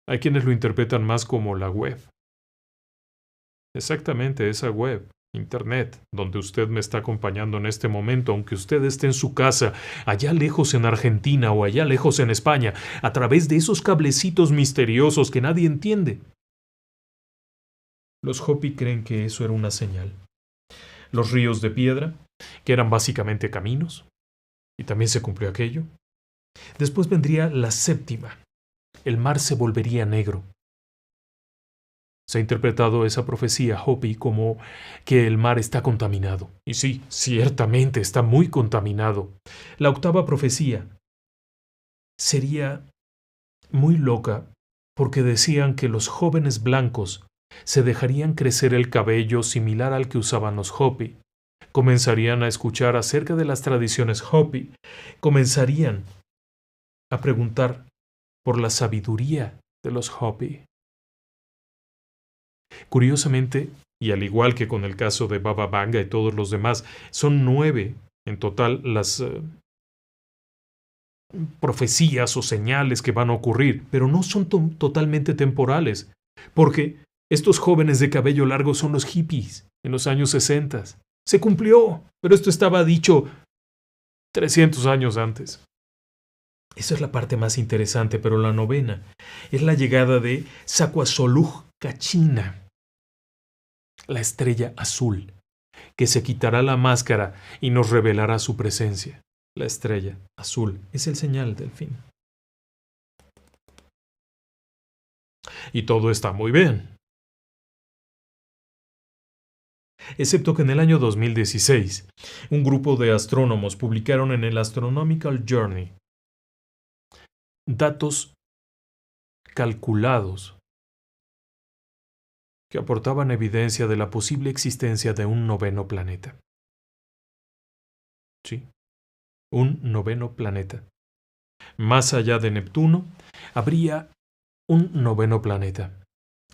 S1: hay quienes lo interpretan más como la web. Exactamente, esa web. Internet, donde usted me está acompañando en este momento, aunque usted esté en su casa, allá lejos en Argentina o allá lejos en España, a través de esos cablecitos misteriosos que nadie entiende. Los Hopi creen que eso era una señal. Los ríos de piedra, que eran básicamente caminos, y también se cumplió aquello. Después vendría la séptima. El mar se volvería negro. Se ha interpretado esa profecía Hopi como que el mar está contaminado. Y sí, ciertamente está muy contaminado. La octava profecía sería muy loca porque decían que los jóvenes blancos se dejarían crecer el cabello similar al que usaban los Hopi. Comenzarían a escuchar acerca de las tradiciones Hopi. Comenzarían a preguntar por la sabiduría de los Hopi. Curiosamente, y al igual que con el caso de Baba Vanga y todos los demás, son 9 en total las profecías o señales que van a ocurrir, pero no son totalmente temporales, porque estos jóvenes de cabello largo son los hippies en los años 60. Se cumplió, pero esto estaba dicho 300 años antes. Esa es la parte más interesante, pero la novena es la llegada de Zacuazoluj Kachina, la estrella azul, que se quitará la máscara y nos revelará su presencia. La estrella azul es el señal del fin. Y todo está muy bien. Excepto que en el año 2016, un grupo de astrónomos publicaron en el Astronomical Journey datos calculados que aportaban evidencia de la posible existencia de un noveno planeta. Sí, un noveno planeta. Más allá de Neptuno, habría un noveno planeta.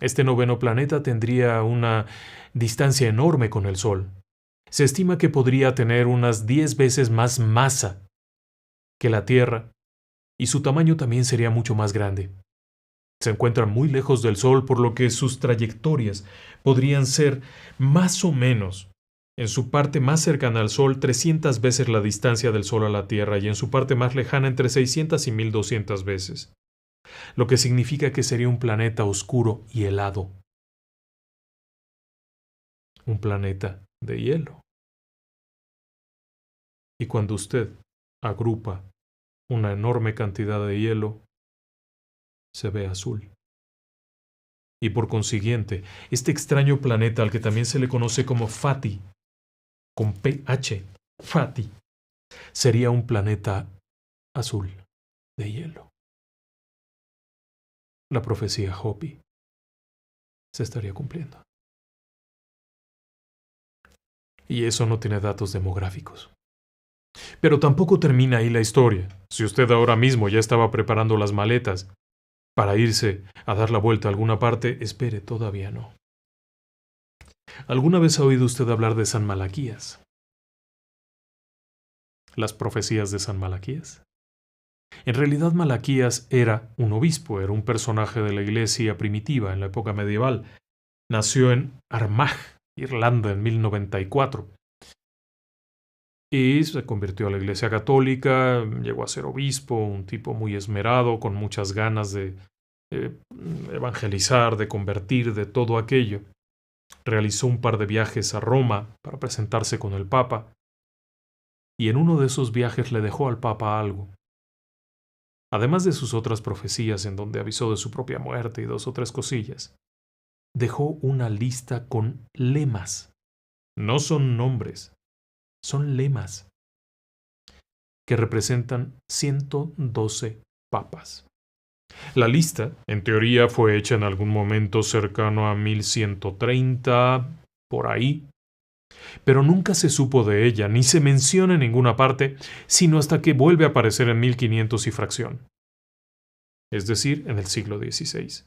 S1: Este noveno planeta tendría una distancia enorme con el Sol. Se estima que podría tener unas 10 veces más masa que la Tierra, y su tamaño también sería mucho más grande. Se encuentra muy lejos del Sol, por lo que sus trayectorias podrían ser más o menos En su parte más cercana al Sol, 300 veces la distancia del Sol a la Tierra, y en su parte más lejana entre 600 y 1200 veces, lo que significa que sería un planeta oscuro y helado. Un planeta de hielo. Y cuando usted agrupa una enorme cantidad de hielo, se ve azul. Y por consiguiente, este extraño planeta al que también se le conoce como Fati, con PH, Fati, sería un planeta azul de hielo. La profecía Hopi se estaría cumpliendo. Y eso no tiene datos demográficos. Pero tampoco termina ahí la historia. Si usted ahora mismo ya estaba preparando las maletas para irse a dar la vuelta a alguna parte, espere, todavía no. ¿Alguna vez ha oído usted hablar de San Malaquías? Las profecías de San Malaquías. En realidad Malaquías era un obispo, era un personaje de la iglesia primitiva en la época medieval. Nació en Armagh, Irlanda, en 1094. Y se convirtió a la iglesia católica, llegó a ser obispo, un tipo muy esmerado, con muchas ganas de evangelizar, de convertir, de todo aquello. Realizó un par de viajes a Roma para presentarse con el Papa, y en uno de esos viajes le dejó al Papa algo. Además de sus otras profecías en donde avisó de su propia muerte y 2 o 3 cosillas, dejó una lista con lemas. No son nombres, son lemas que representan 112 papas. La lista, en teoría, fue hecha en algún momento cercano a 1130, por ahí, pero nunca se supo de ella, ni se menciona en ninguna parte, sino hasta que vuelve a aparecer en 1500 y fracción, es decir, en el siglo XVI.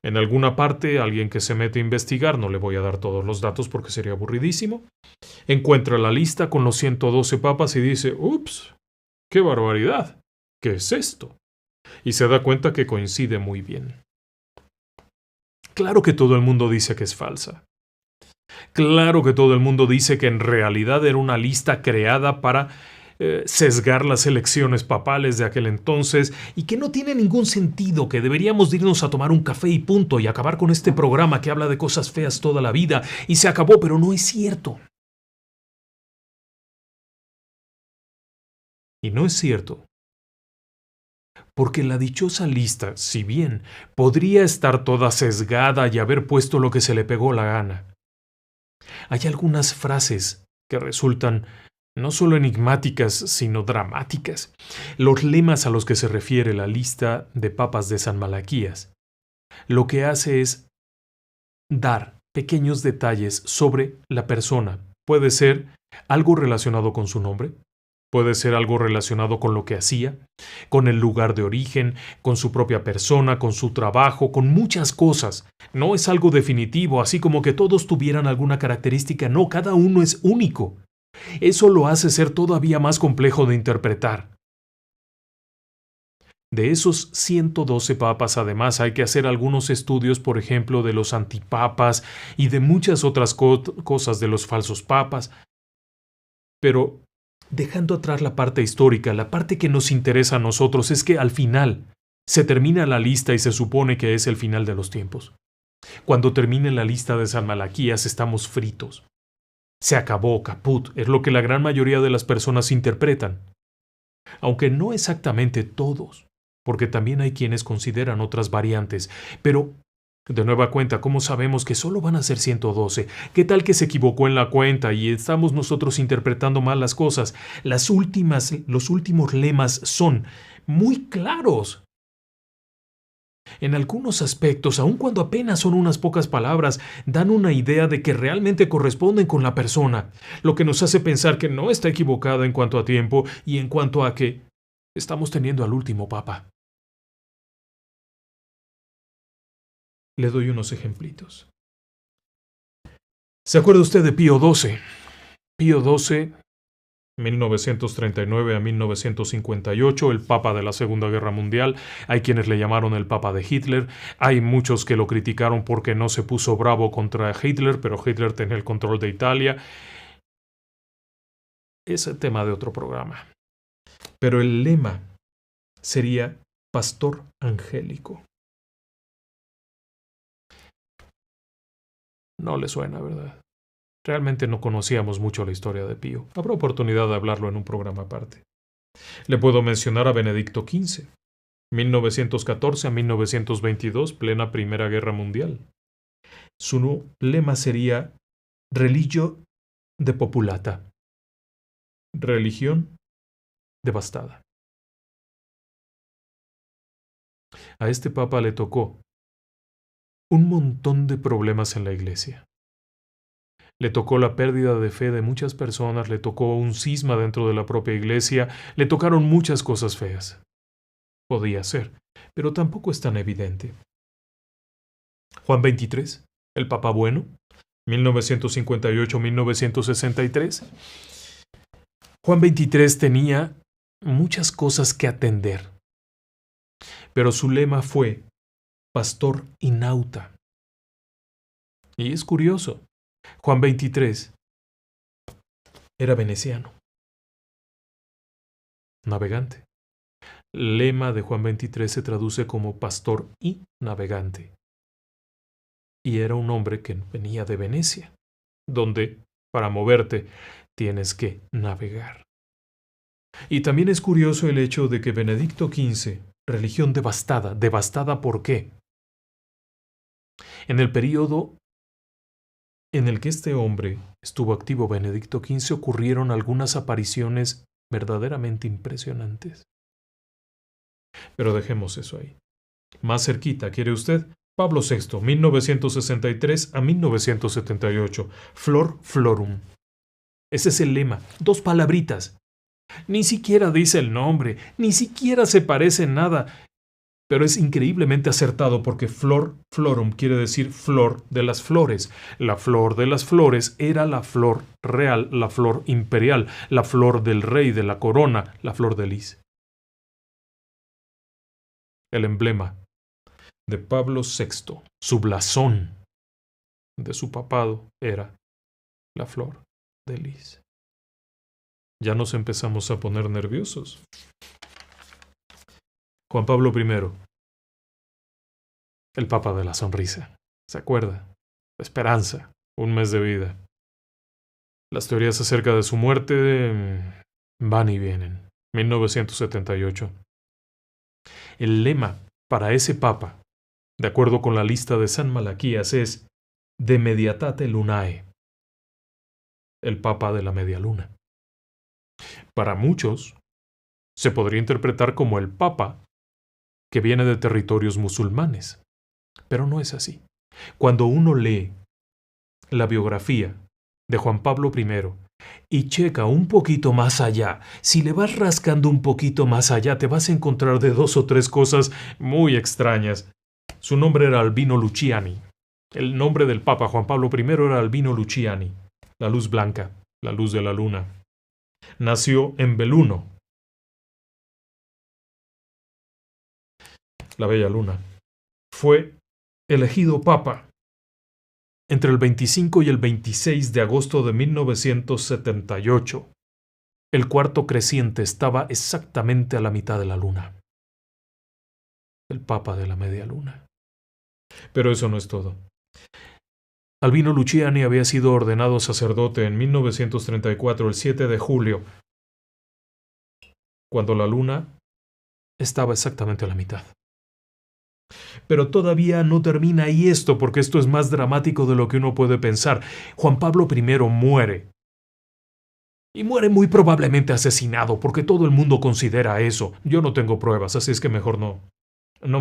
S1: En alguna parte, alguien que se mete a investigar, no le voy a dar todos los datos porque sería aburridísimo, encuentra la lista con los 112 papas y dice, ¡ups! ¡Qué barbaridad! ¿Qué es esto? Y se da cuenta que coincide muy bien. Claro que todo el mundo dice que es falsa. Claro que todo el mundo dice que en realidad era una lista creada para sesgar las elecciones papales de aquel entonces y que no tiene ningún sentido, que deberíamos irnos a tomar un café y punto y acabar con este programa que habla de cosas feas toda la vida y se acabó, pero no es cierto. Y no es cierto. Porque la dichosa lista, si bien podría estar toda sesgada y haber puesto lo que se le pegó la gana, hay algunas frases que resultan no solo enigmáticas, sino dramáticas. Los lemas a los que se refiere la lista de papas de San Malaquías, lo que hace es dar pequeños detalles sobre la persona. Puede ser algo relacionado con su nombre, puede ser algo relacionado con lo que hacía, con el lugar de origen, con su propia persona, con su trabajo, con muchas cosas. No es algo definitivo, así como que todos tuvieran alguna característica. No, cada uno es único. Eso lo hace ser todavía más complejo de interpretar. De esos 112 papas, además, hay que hacer algunos estudios, por ejemplo, de los antipapas y de muchas otras cosas de los falsos papas. Pero dejando atrás la parte histórica, la parte que nos interesa a nosotros es que al final se termina la lista y se supone que es el final de los tiempos. Cuando termine la lista de San Malaquías estamos fritos. Se acabó, caput, es lo que la gran mayoría de las personas interpretan. Aunque no exactamente todos, porque también hay quienes consideran otras variantes, pero de nueva cuenta, ¿cómo sabemos que solo van a ser 112? ¿Qué tal que se equivocó en la cuenta y estamos nosotros interpretando mal las cosas? Los últimos lemas son muy claros. En algunos aspectos, aun cuando apenas son unas pocas palabras, dan una idea de que realmente corresponden con la persona, lo que nos hace pensar que no está equivocada en cuanto a tiempo y en cuanto a que estamos teniendo al último papa. Le doy unos ejemplitos. ¿Se acuerda usted de Pío XII? Pío XII, 1939 a 1958, el Papa de la Segunda Guerra Mundial. Hay quienes le llamaron el Papa de Hitler. Hay muchos que lo criticaron porque no se puso bravo contra Hitler, pero Hitler tenía el control de Italia. es el tema de otro programa. Pero el lema sería Pastor Angélico. No le suena, ¿verdad? Realmente no conocíamos mucho la historia de Pío. Habrá oportunidad de hablarlo en un programa aparte. Le puedo mencionar a Benedicto XV, 1914 a 1922, plena Primera Guerra Mundial. Su lema sería Religio depopulata, religión devastada. A este papa le tocó un montón de problemas en la iglesia. Le tocó la pérdida de fe de muchas personas, le tocó un cisma dentro de la propia iglesia, le tocaron muchas cosas feas. Podía ser, pero tampoco es tan evidente. Juan XXIII, el Papa Bueno, 1958-1963. Juan XXIII tenía muchas cosas que atender, pero su lema fue Pastor Inauta. Y es curioso, Juan XXIII era veneciano, navegante. El lema de Juan XXIII se traduce como pastor y navegante. Y era un hombre que venía de Venecia, donde, para moverte, tienes que navegar. Y también es curioso el hecho de que Benedicto XV, religión devastada, ¿devastada por qué? En el período en el que este hombre estuvo activo, Benedicto XV, ocurrieron algunas apariciones verdaderamente impresionantes. Pero dejemos eso ahí. Más cerquita, ¿quiere usted? Pablo VI, 1963 a 1978. Flor Florum. Ese es el lema. 2 palabritas. Ni siquiera dice el nombre, ni siquiera se parece en nada. Pero es increíblemente acertado porque Flor Florum quiere decir flor de las flores. La flor de las flores era la flor real, la flor imperial, la flor del rey, de la corona, la flor de lis. El emblema de Pablo VI, su blasón de su papado era la flor de lis. Ya nos empezamos a poner nerviosos. Juan Pablo I, el Papa de la Sonrisa. ¿Se acuerda? La esperanza, un mes de vida. Las teorías acerca de su muerte van y vienen. 1978. El lema para ese Papa, de acuerdo con la lista de San Malaquías, es De mediatate lunae, el Papa de la media luna. Para muchos, se podría interpretar como el Papa que viene de territorios musulmanes, pero no es así. Cuando uno lee la biografía de Juan Pablo I y checa un poquito más allá, si le vas rascando un poquito más allá, te vas a encontrar de 2 o 3 cosas muy extrañas. Su nombre era Albino Luciani. El nombre del Papa Juan Pablo I era Albino Luciani, la luz blanca, la luz de la luna. Nació en Belluno, la bella luna. Fue elegido Papa entre el 25 y el 26 de agosto de 1978. El cuarto creciente estaba exactamente a la mitad de la luna. El Papa de la media luna. Pero eso no es todo. Albino Luciani había sido ordenado sacerdote en 1934, el 7 de julio, cuando la luna estaba exactamente a la mitad. Pero todavía no termina ahí esto, porque esto es más dramático de lo que uno puede pensar. Juan Pablo I muere. Y muere muy probablemente asesinado, porque todo el mundo considera eso. Yo no tengo pruebas, así es que mejor no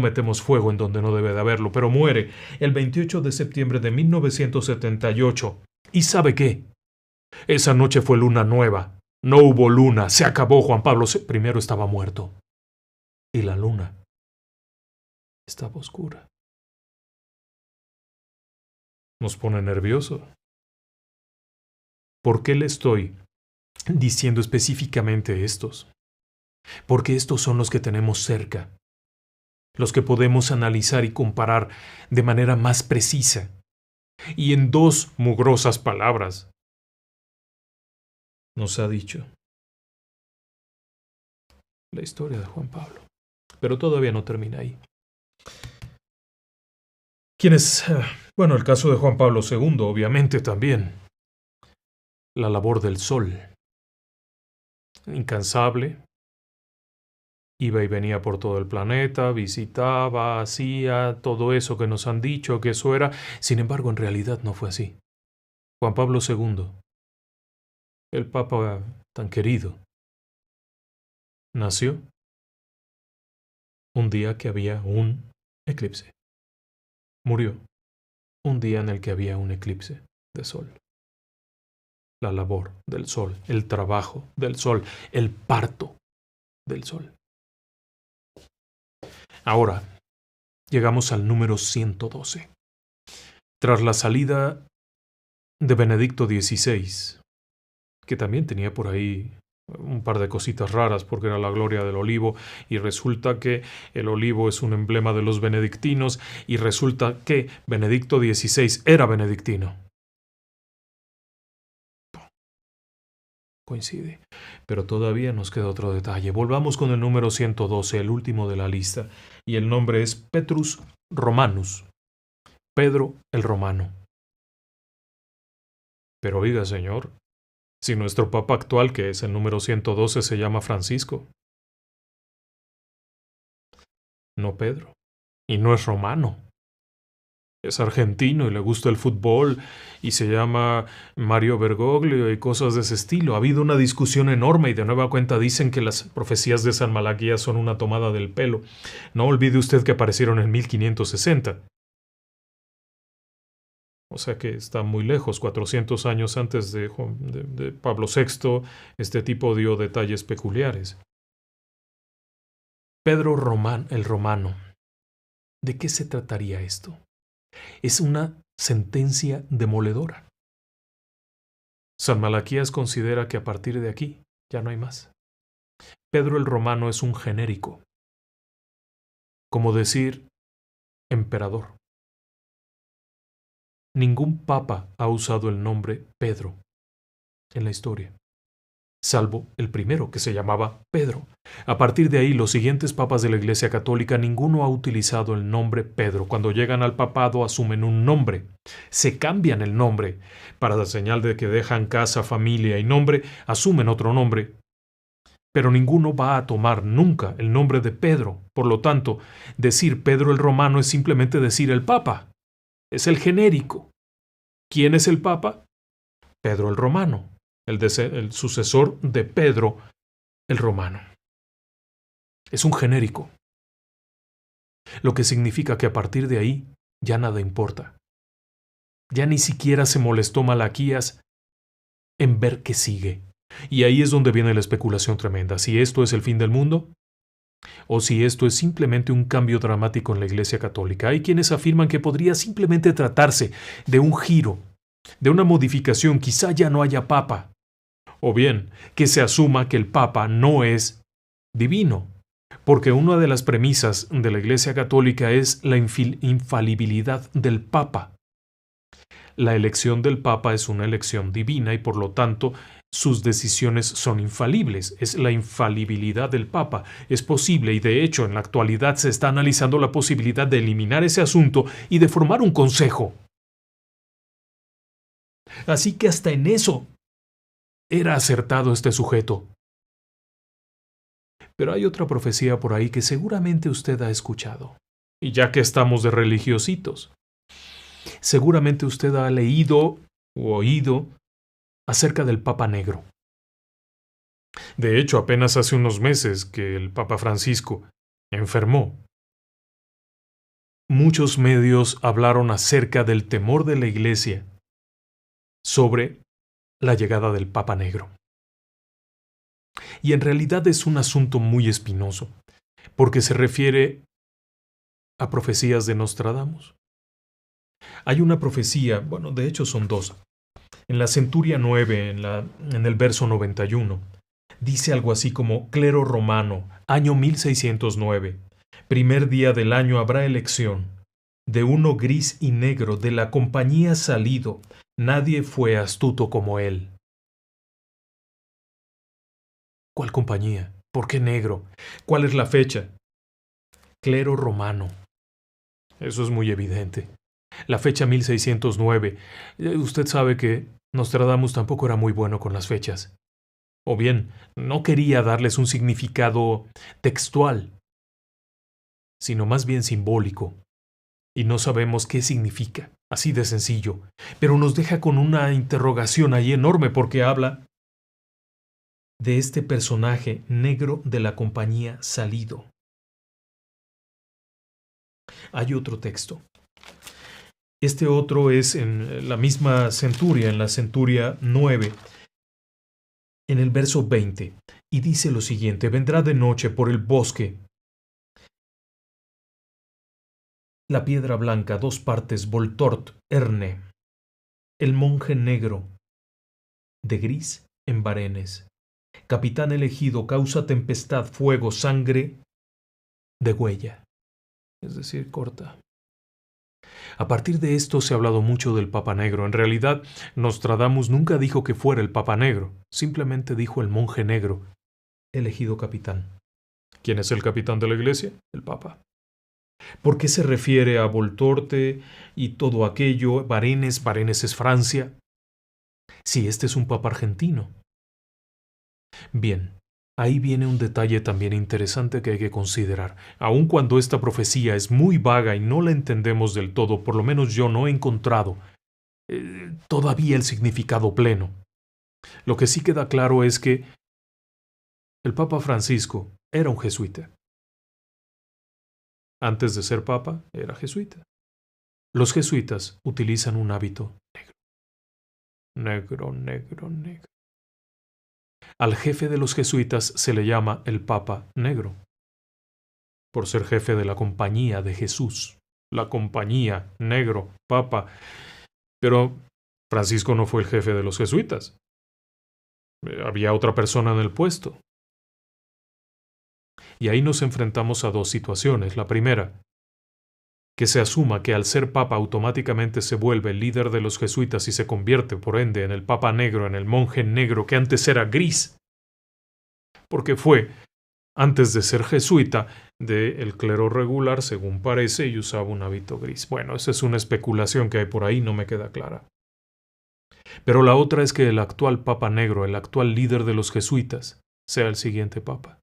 S1: metemos fuego en donde no debe de haberlo. Pero muere el 28 de septiembre de 1978. ¿Y sabe qué? Esa noche fue luna nueva. No hubo luna. Se acabó. Juan Pablo I estaba muerto. Y la luna estaba oscura. Nos pone nervioso. ¿Por qué le estoy diciendo específicamente estos? Porque estos son los que tenemos cerca, los que podemos analizar y comparar de manera más precisa. Y en 2 mugrosas palabras nos ha dicho la historia de Juan Pablo. Pero todavía no termina ahí. Bueno, el caso de Juan Pablo II, obviamente también. La labor del sol. Incansable. Iba y venía por todo el planeta, visitaba, hacía todo eso que nos han dicho que eso era. Sin embargo, en realidad no fue así. Juan Pablo II, el Papa tan querido, nació un día que había un eclipse. Murió un día en el que había un eclipse de sol. La labor del sol, el trabajo del sol, el parto del sol. Ahora, llegamos al número 112. Tras la salida de Benedicto XVI, que también tenía por ahí un par de cositas raras porque era la gloria del olivo y resulta que el olivo es un emblema de los benedictinos y resulta que Benedicto XVI era benedictino. Coincide. Pero todavía nos queda otro detalle. Volvamos con el número 112, el último de la lista, y el nombre es Petrus Romanus, Pedro el Romano. Pero oiga, señor, si nuestro papa actual, que es el número 112, se llama Francisco. No Pedro. Y no es romano. Es argentino y le gusta el fútbol y se llama Mario Bergoglio y cosas de ese estilo. Ha habido una discusión enorme y de nueva cuenta dicen que las profecías de San Malaquías son una tomada del pelo. No olvide usted que aparecieron en 1560. O sea que está muy lejos, 400 años antes de Pablo VI, este tipo dio detalles peculiares. Pedro Román, el Romano. ¿De qué se trataría esto? Es una sentencia demoledora. San Malaquías considera que a partir de aquí ya no hay más. Pedro el Romano es un genérico, como decir emperador. Ningún papa ha usado el nombre Pedro en la historia, salvo el primero, que se llamaba Pedro. A partir de ahí, los siguientes papas de la Iglesia Católica, ninguno ha utilizado el nombre Pedro. Cuando llegan al papado, asumen un nombre. Se cambian el nombre. Para la señal de que dejan casa, familia y nombre, asumen otro nombre. Pero ninguno va a tomar nunca el nombre de Pedro. Por lo tanto, decir Pedro el Romano es simplemente decir el papa. Es el genérico. ¿Quién es el papa? Pedro el Romano. El sucesor de Pedro el Romano. Es un genérico. Lo que significa que a partir de ahí ya nada importa. Ya ni siquiera se molestó Malaquías en ver qué sigue. Y ahí es donde viene la especulación tremenda. Si esto es el fin del mundo o si esto es simplemente un cambio dramático en la Iglesia Católica. Hay quienes afirman que podría simplemente tratarse de un giro, de una modificación, quizá ya no haya papa. O bien, que se asuma que el papa no es divino, porque una de las premisas de la Iglesia Católica es la infalibilidad del papa. La elección del papa es una elección divina y por lo tanto sus decisiones son infalibles. Es la infalibilidad del papa. Es posible y de hecho en la actualidad se está analizando la posibilidad de eliminar ese asunto y de formar un consejo. Así que hasta en eso era acertado este sujeto. Pero hay otra profecía por ahí que seguramente usted ha escuchado. Y ya que estamos de religiositos, seguramente usted ha leído o oído acerca del Papa Negro. De hecho, apenas hace unos meses que el Papa Francisco enfermó. Muchos medios hablaron acerca del temor de la Iglesia sobre la llegada del Papa Negro. Y en realidad es un asunto muy espinoso, porque se refiere a profecías de Nostradamus. Hay una profecía, bueno, de hecho son dos. En la Centuria 9, en el verso 91, dice algo así como: clero romano, año 1609, primer día del año habrá elección. De uno gris y negro de la compañía salido, nadie fue astuto como él. ¿Cuál compañía? ¿Por qué negro? ¿Cuál es la fecha? Clero romano. Eso es muy evidente. La fecha 1609. Usted sabe que Nostradamus tampoco era muy bueno con las fechas. O bien, no quería darles un significado textual, sino más bien simbólico. Y no sabemos qué significa, así de sencillo. Pero nos deja con una interrogación ahí enorme porque habla de este personaje negro de la compañía Salido. Hay otro texto. Este otro es en la misma centuria, en la centuria 9, en el verso 20, y dice lo siguiente: vendrá de noche por el bosque la piedra blanca, 2 partes, Voltort, Erne, el monje negro, de gris en barenes, capitán elegido, causa tempestad, fuego, sangre, de huella, es decir, corta. A partir de esto se ha hablado mucho del Papa Negro. En realidad, Nostradamus nunca dijo que fuera el Papa Negro, simplemente dijo el monje negro, elegido capitán. ¿Quién es el capitán de la iglesia? El Papa. ¿Por qué se refiere a Voltorte y todo aquello? Barenes, Barenes es Francia. Si este es un Papa argentino. Bien, ahí viene un detalle también interesante que hay que considerar. Aun cuando esta profecía es muy vaga y no la entendemos del todo, por lo menos yo no he encontrado todavía el significado pleno. Lo que sí queda claro es que el Papa Francisco era un jesuita. Antes de ser papa, era jesuita. Los jesuitas utilizan un hábito negro. Negro, negro, negro. Al jefe de los jesuitas se le llama el Papa Negro, por ser jefe de la compañía de Jesús. La compañía, negro, papa. Pero Francisco no fue el jefe de los jesuitas. Había otra persona en el puesto. Y ahí nos enfrentamos a 2 situaciones. La primera, que se asuma que al ser papa automáticamente se vuelve el líder de los jesuitas y se convierte, por ende, en el Papa Negro, en el monje negro que antes era gris, porque fue, antes de ser jesuita, del clero regular, según parece, y usaba un hábito gris. Bueno, esa es una especulación que hay por ahí, no me queda clara. Pero la otra es que el actual Papa Negro, el actual líder de los jesuitas, sea el siguiente papa.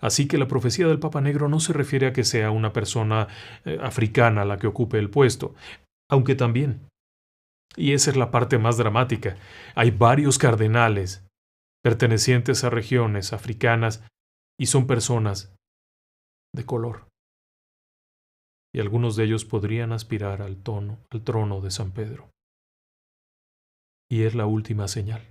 S1: Así que la profecía del Papa Negro no se refiere a que sea una persona africana la que ocupe el puesto, aunque también. Y esa es la parte más dramática. Hay varios cardenales pertenecientes a regiones africanas y son personas de color. Y algunos de ellos podrían aspirar al trono de San Pedro. Y es la última señal.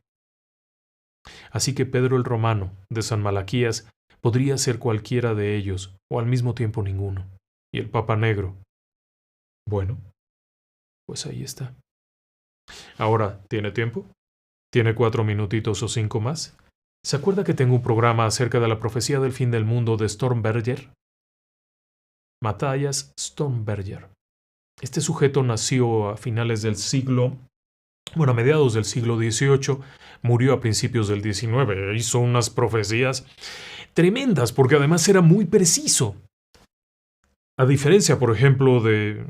S1: Así que Pedro el Romano, de San Malaquías, podría ser cualquiera de ellos, o al mismo tiempo ninguno. Y el Papa Negro. Bueno, pues ahí está. Ahora, ¿tiene tiempo? ¿Tiene 4 minutitos o 5 más? ¿Se acuerda que tengo un programa acerca de la profecía del fin del mundo de Stormberger? Matthias Stormberger. Este sujeto nació a finales del a mediados del siglo XVIII, murió a principios del XIX, hizo unas profecías tremendas porque además era muy preciso. A diferencia, por ejemplo, de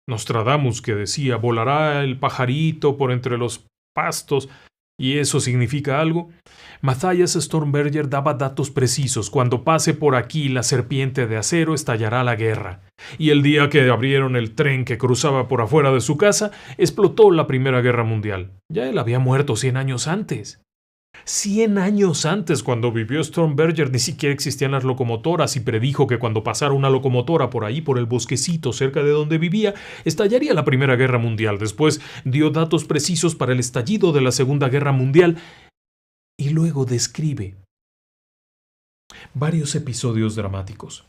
S1: Nostradamus, que decía volará el pajarito por entre los pastos y eso significa algo, Matthias Stormberger daba datos precisos. Cuando pase por aquí la serpiente de acero estallará la guerra. Y el día que abrieron el tren que cruzaba por afuera de su casa, explotó la Primera Guerra Mundial. Ya él había muerto 100 años antes. 100 años antes, cuando vivió Stormberger, ni siquiera existían las locomotoras y predijo que cuando pasara una locomotora por ahí, por el bosquecito cerca de donde vivía, estallaría la Primera Guerra Mundial. Después dio datos precisos para el estallido de la Segunda Guerra Mundial y luego describe varios episodios dramáticos.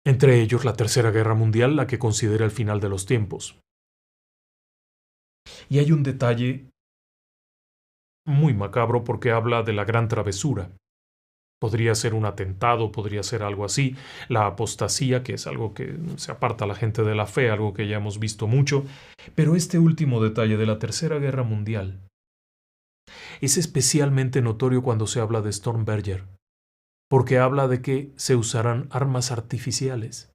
S1: Entre ellos la Tercera Guerra Mundial, la que considera el final de los tiempos. Y hay un detalle muy macabro porque habla de la gran travesura. Podría ser un atentado, podría ser algo así, la apostasía, que es algo que se aparta a la gente de la fe, algo que ya hemos visto mucho, pero este último detalle de la Tercera Guerra Mundial es especialmente notorio cuando se habla de Stormberger, porque habla de que se usarán armas artificiales.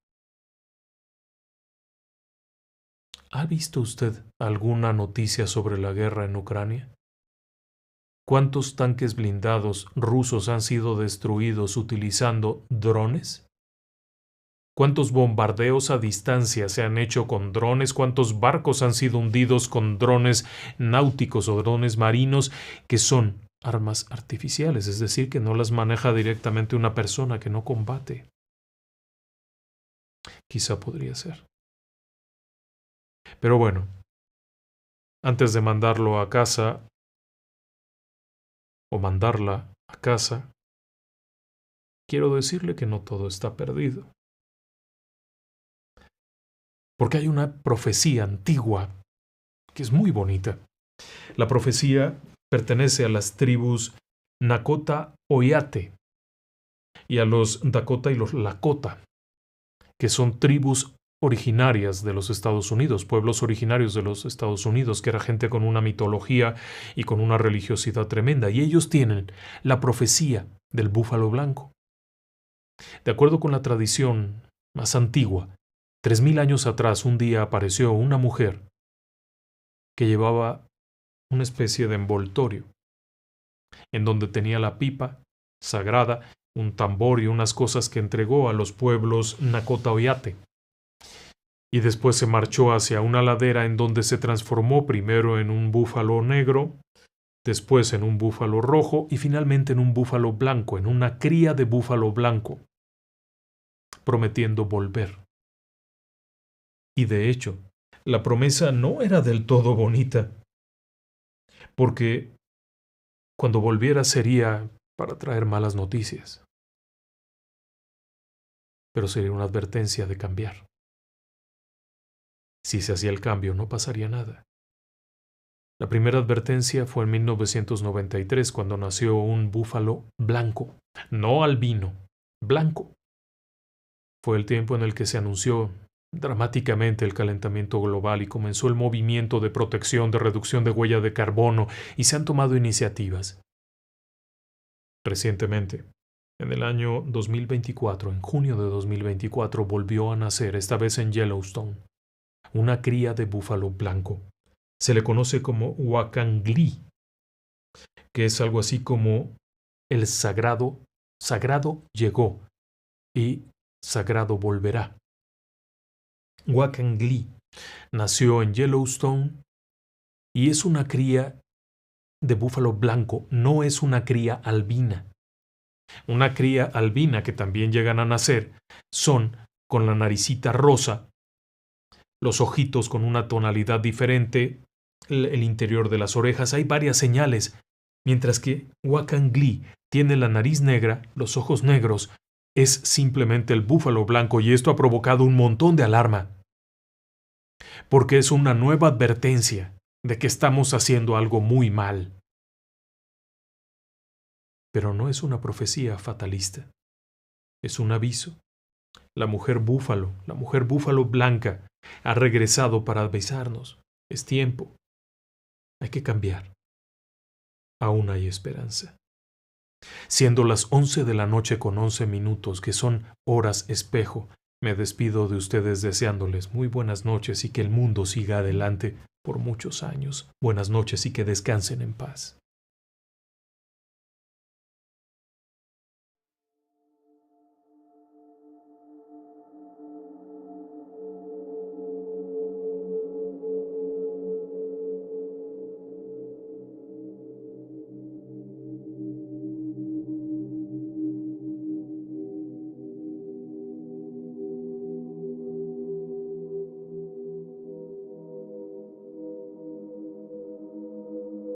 S1: ¿Ha visto usted alguna noticia sobre la guerra en Ucrania? ¿Cuántos tanques blindados rusos han sido destruidos utilizando drones? ¿Cuántos bombardeos a distancia se han hecho con drones? ¿Cuántos barcos han sido hundidos con drones náuticos o drones marinos que son armas artificiales? Es decir, que no las maneja directamente una persona que no combate. Quizá podría ser. Pero bueno, antes de mandarlo a casa o mandarla a casa, quiero decirle que no todo está perdido. Porque hay una profecía antigua que es muy bonita. La profecía pertenece a las tribus Nakota Oyate y a los Dakota y los Lakota, que son tribus originarias de los Estados Unidos, pueblos originarios de los Estados Unidos, que era gente con una mitología y con una religiosidad tremenda, y ellos tienen la profecía del búfalo blanco. De acuerdo con la tradición más antigua, 3000 años atrás un día apareció una mujer que llevaba una especie de envoltorio, en donde tenía la pipa sagrada, un tambor y unas cosas que entregó a los pueblos Nakota Oyate. Y después se marchó hacia una ladera en donde se transformó primero en un búfalo negro, después en un búfalo rojo y finalmente en un búfalo blanco, en una cría de búfalo blanco, prometiendo volver. Y de hecho, la promesa no era del todo bonita, porque cuando volviera sería para traer malas noticias, pero sería una advertencia de cambiar. Si se hacía el cambio, no pasaría nada. La primera advertencia fue en 1993, cuando nació un búfalo blanco, no albino, blanco. Fue el tiempo en el que se anunció dramáticamente el calentamiento global y comenzó el movimiento de protección, de reducción de huella de carbono, y se han tomado iniciativas. Recientemente, en el año 2024, en junio de 2024, volvió a nacer, esta vez en Yellowstone, una cría de búfalo blanco. Se le conoce como Wakangli, que es algo así como el sagrado llegó y sagrado volverá. Wakangli nació en Yellowstone y es una cría de búfalo blanco, no es una cría albina. Una cría albina que también llegan a nacer son con la naricita rosa, los ojitos con una tonalidad diferente, el interior de las orejas, hay varias señales, mientras que Wakangli tiene la nariz negra, los ojos negros, es simplemente el búfalo blanco, y esto ha provocado un montón de alarma, porque es una nueva advertencia de que estamos haciendo algo muy mal. Pero no es una profecía fatalista, es un aviso. La mujer búfalo blanca, ha regresado para avisarnos. Es tiempo. Hay que cambiar. Aún hay esperanza. Siendo las 11 de la noche con 11 minutos, que son horas espejo, me despido de ustedes deseándoles muy buenas noches y que el mundo siga adelante por muchos años. Buenas noches y que descansen en paz.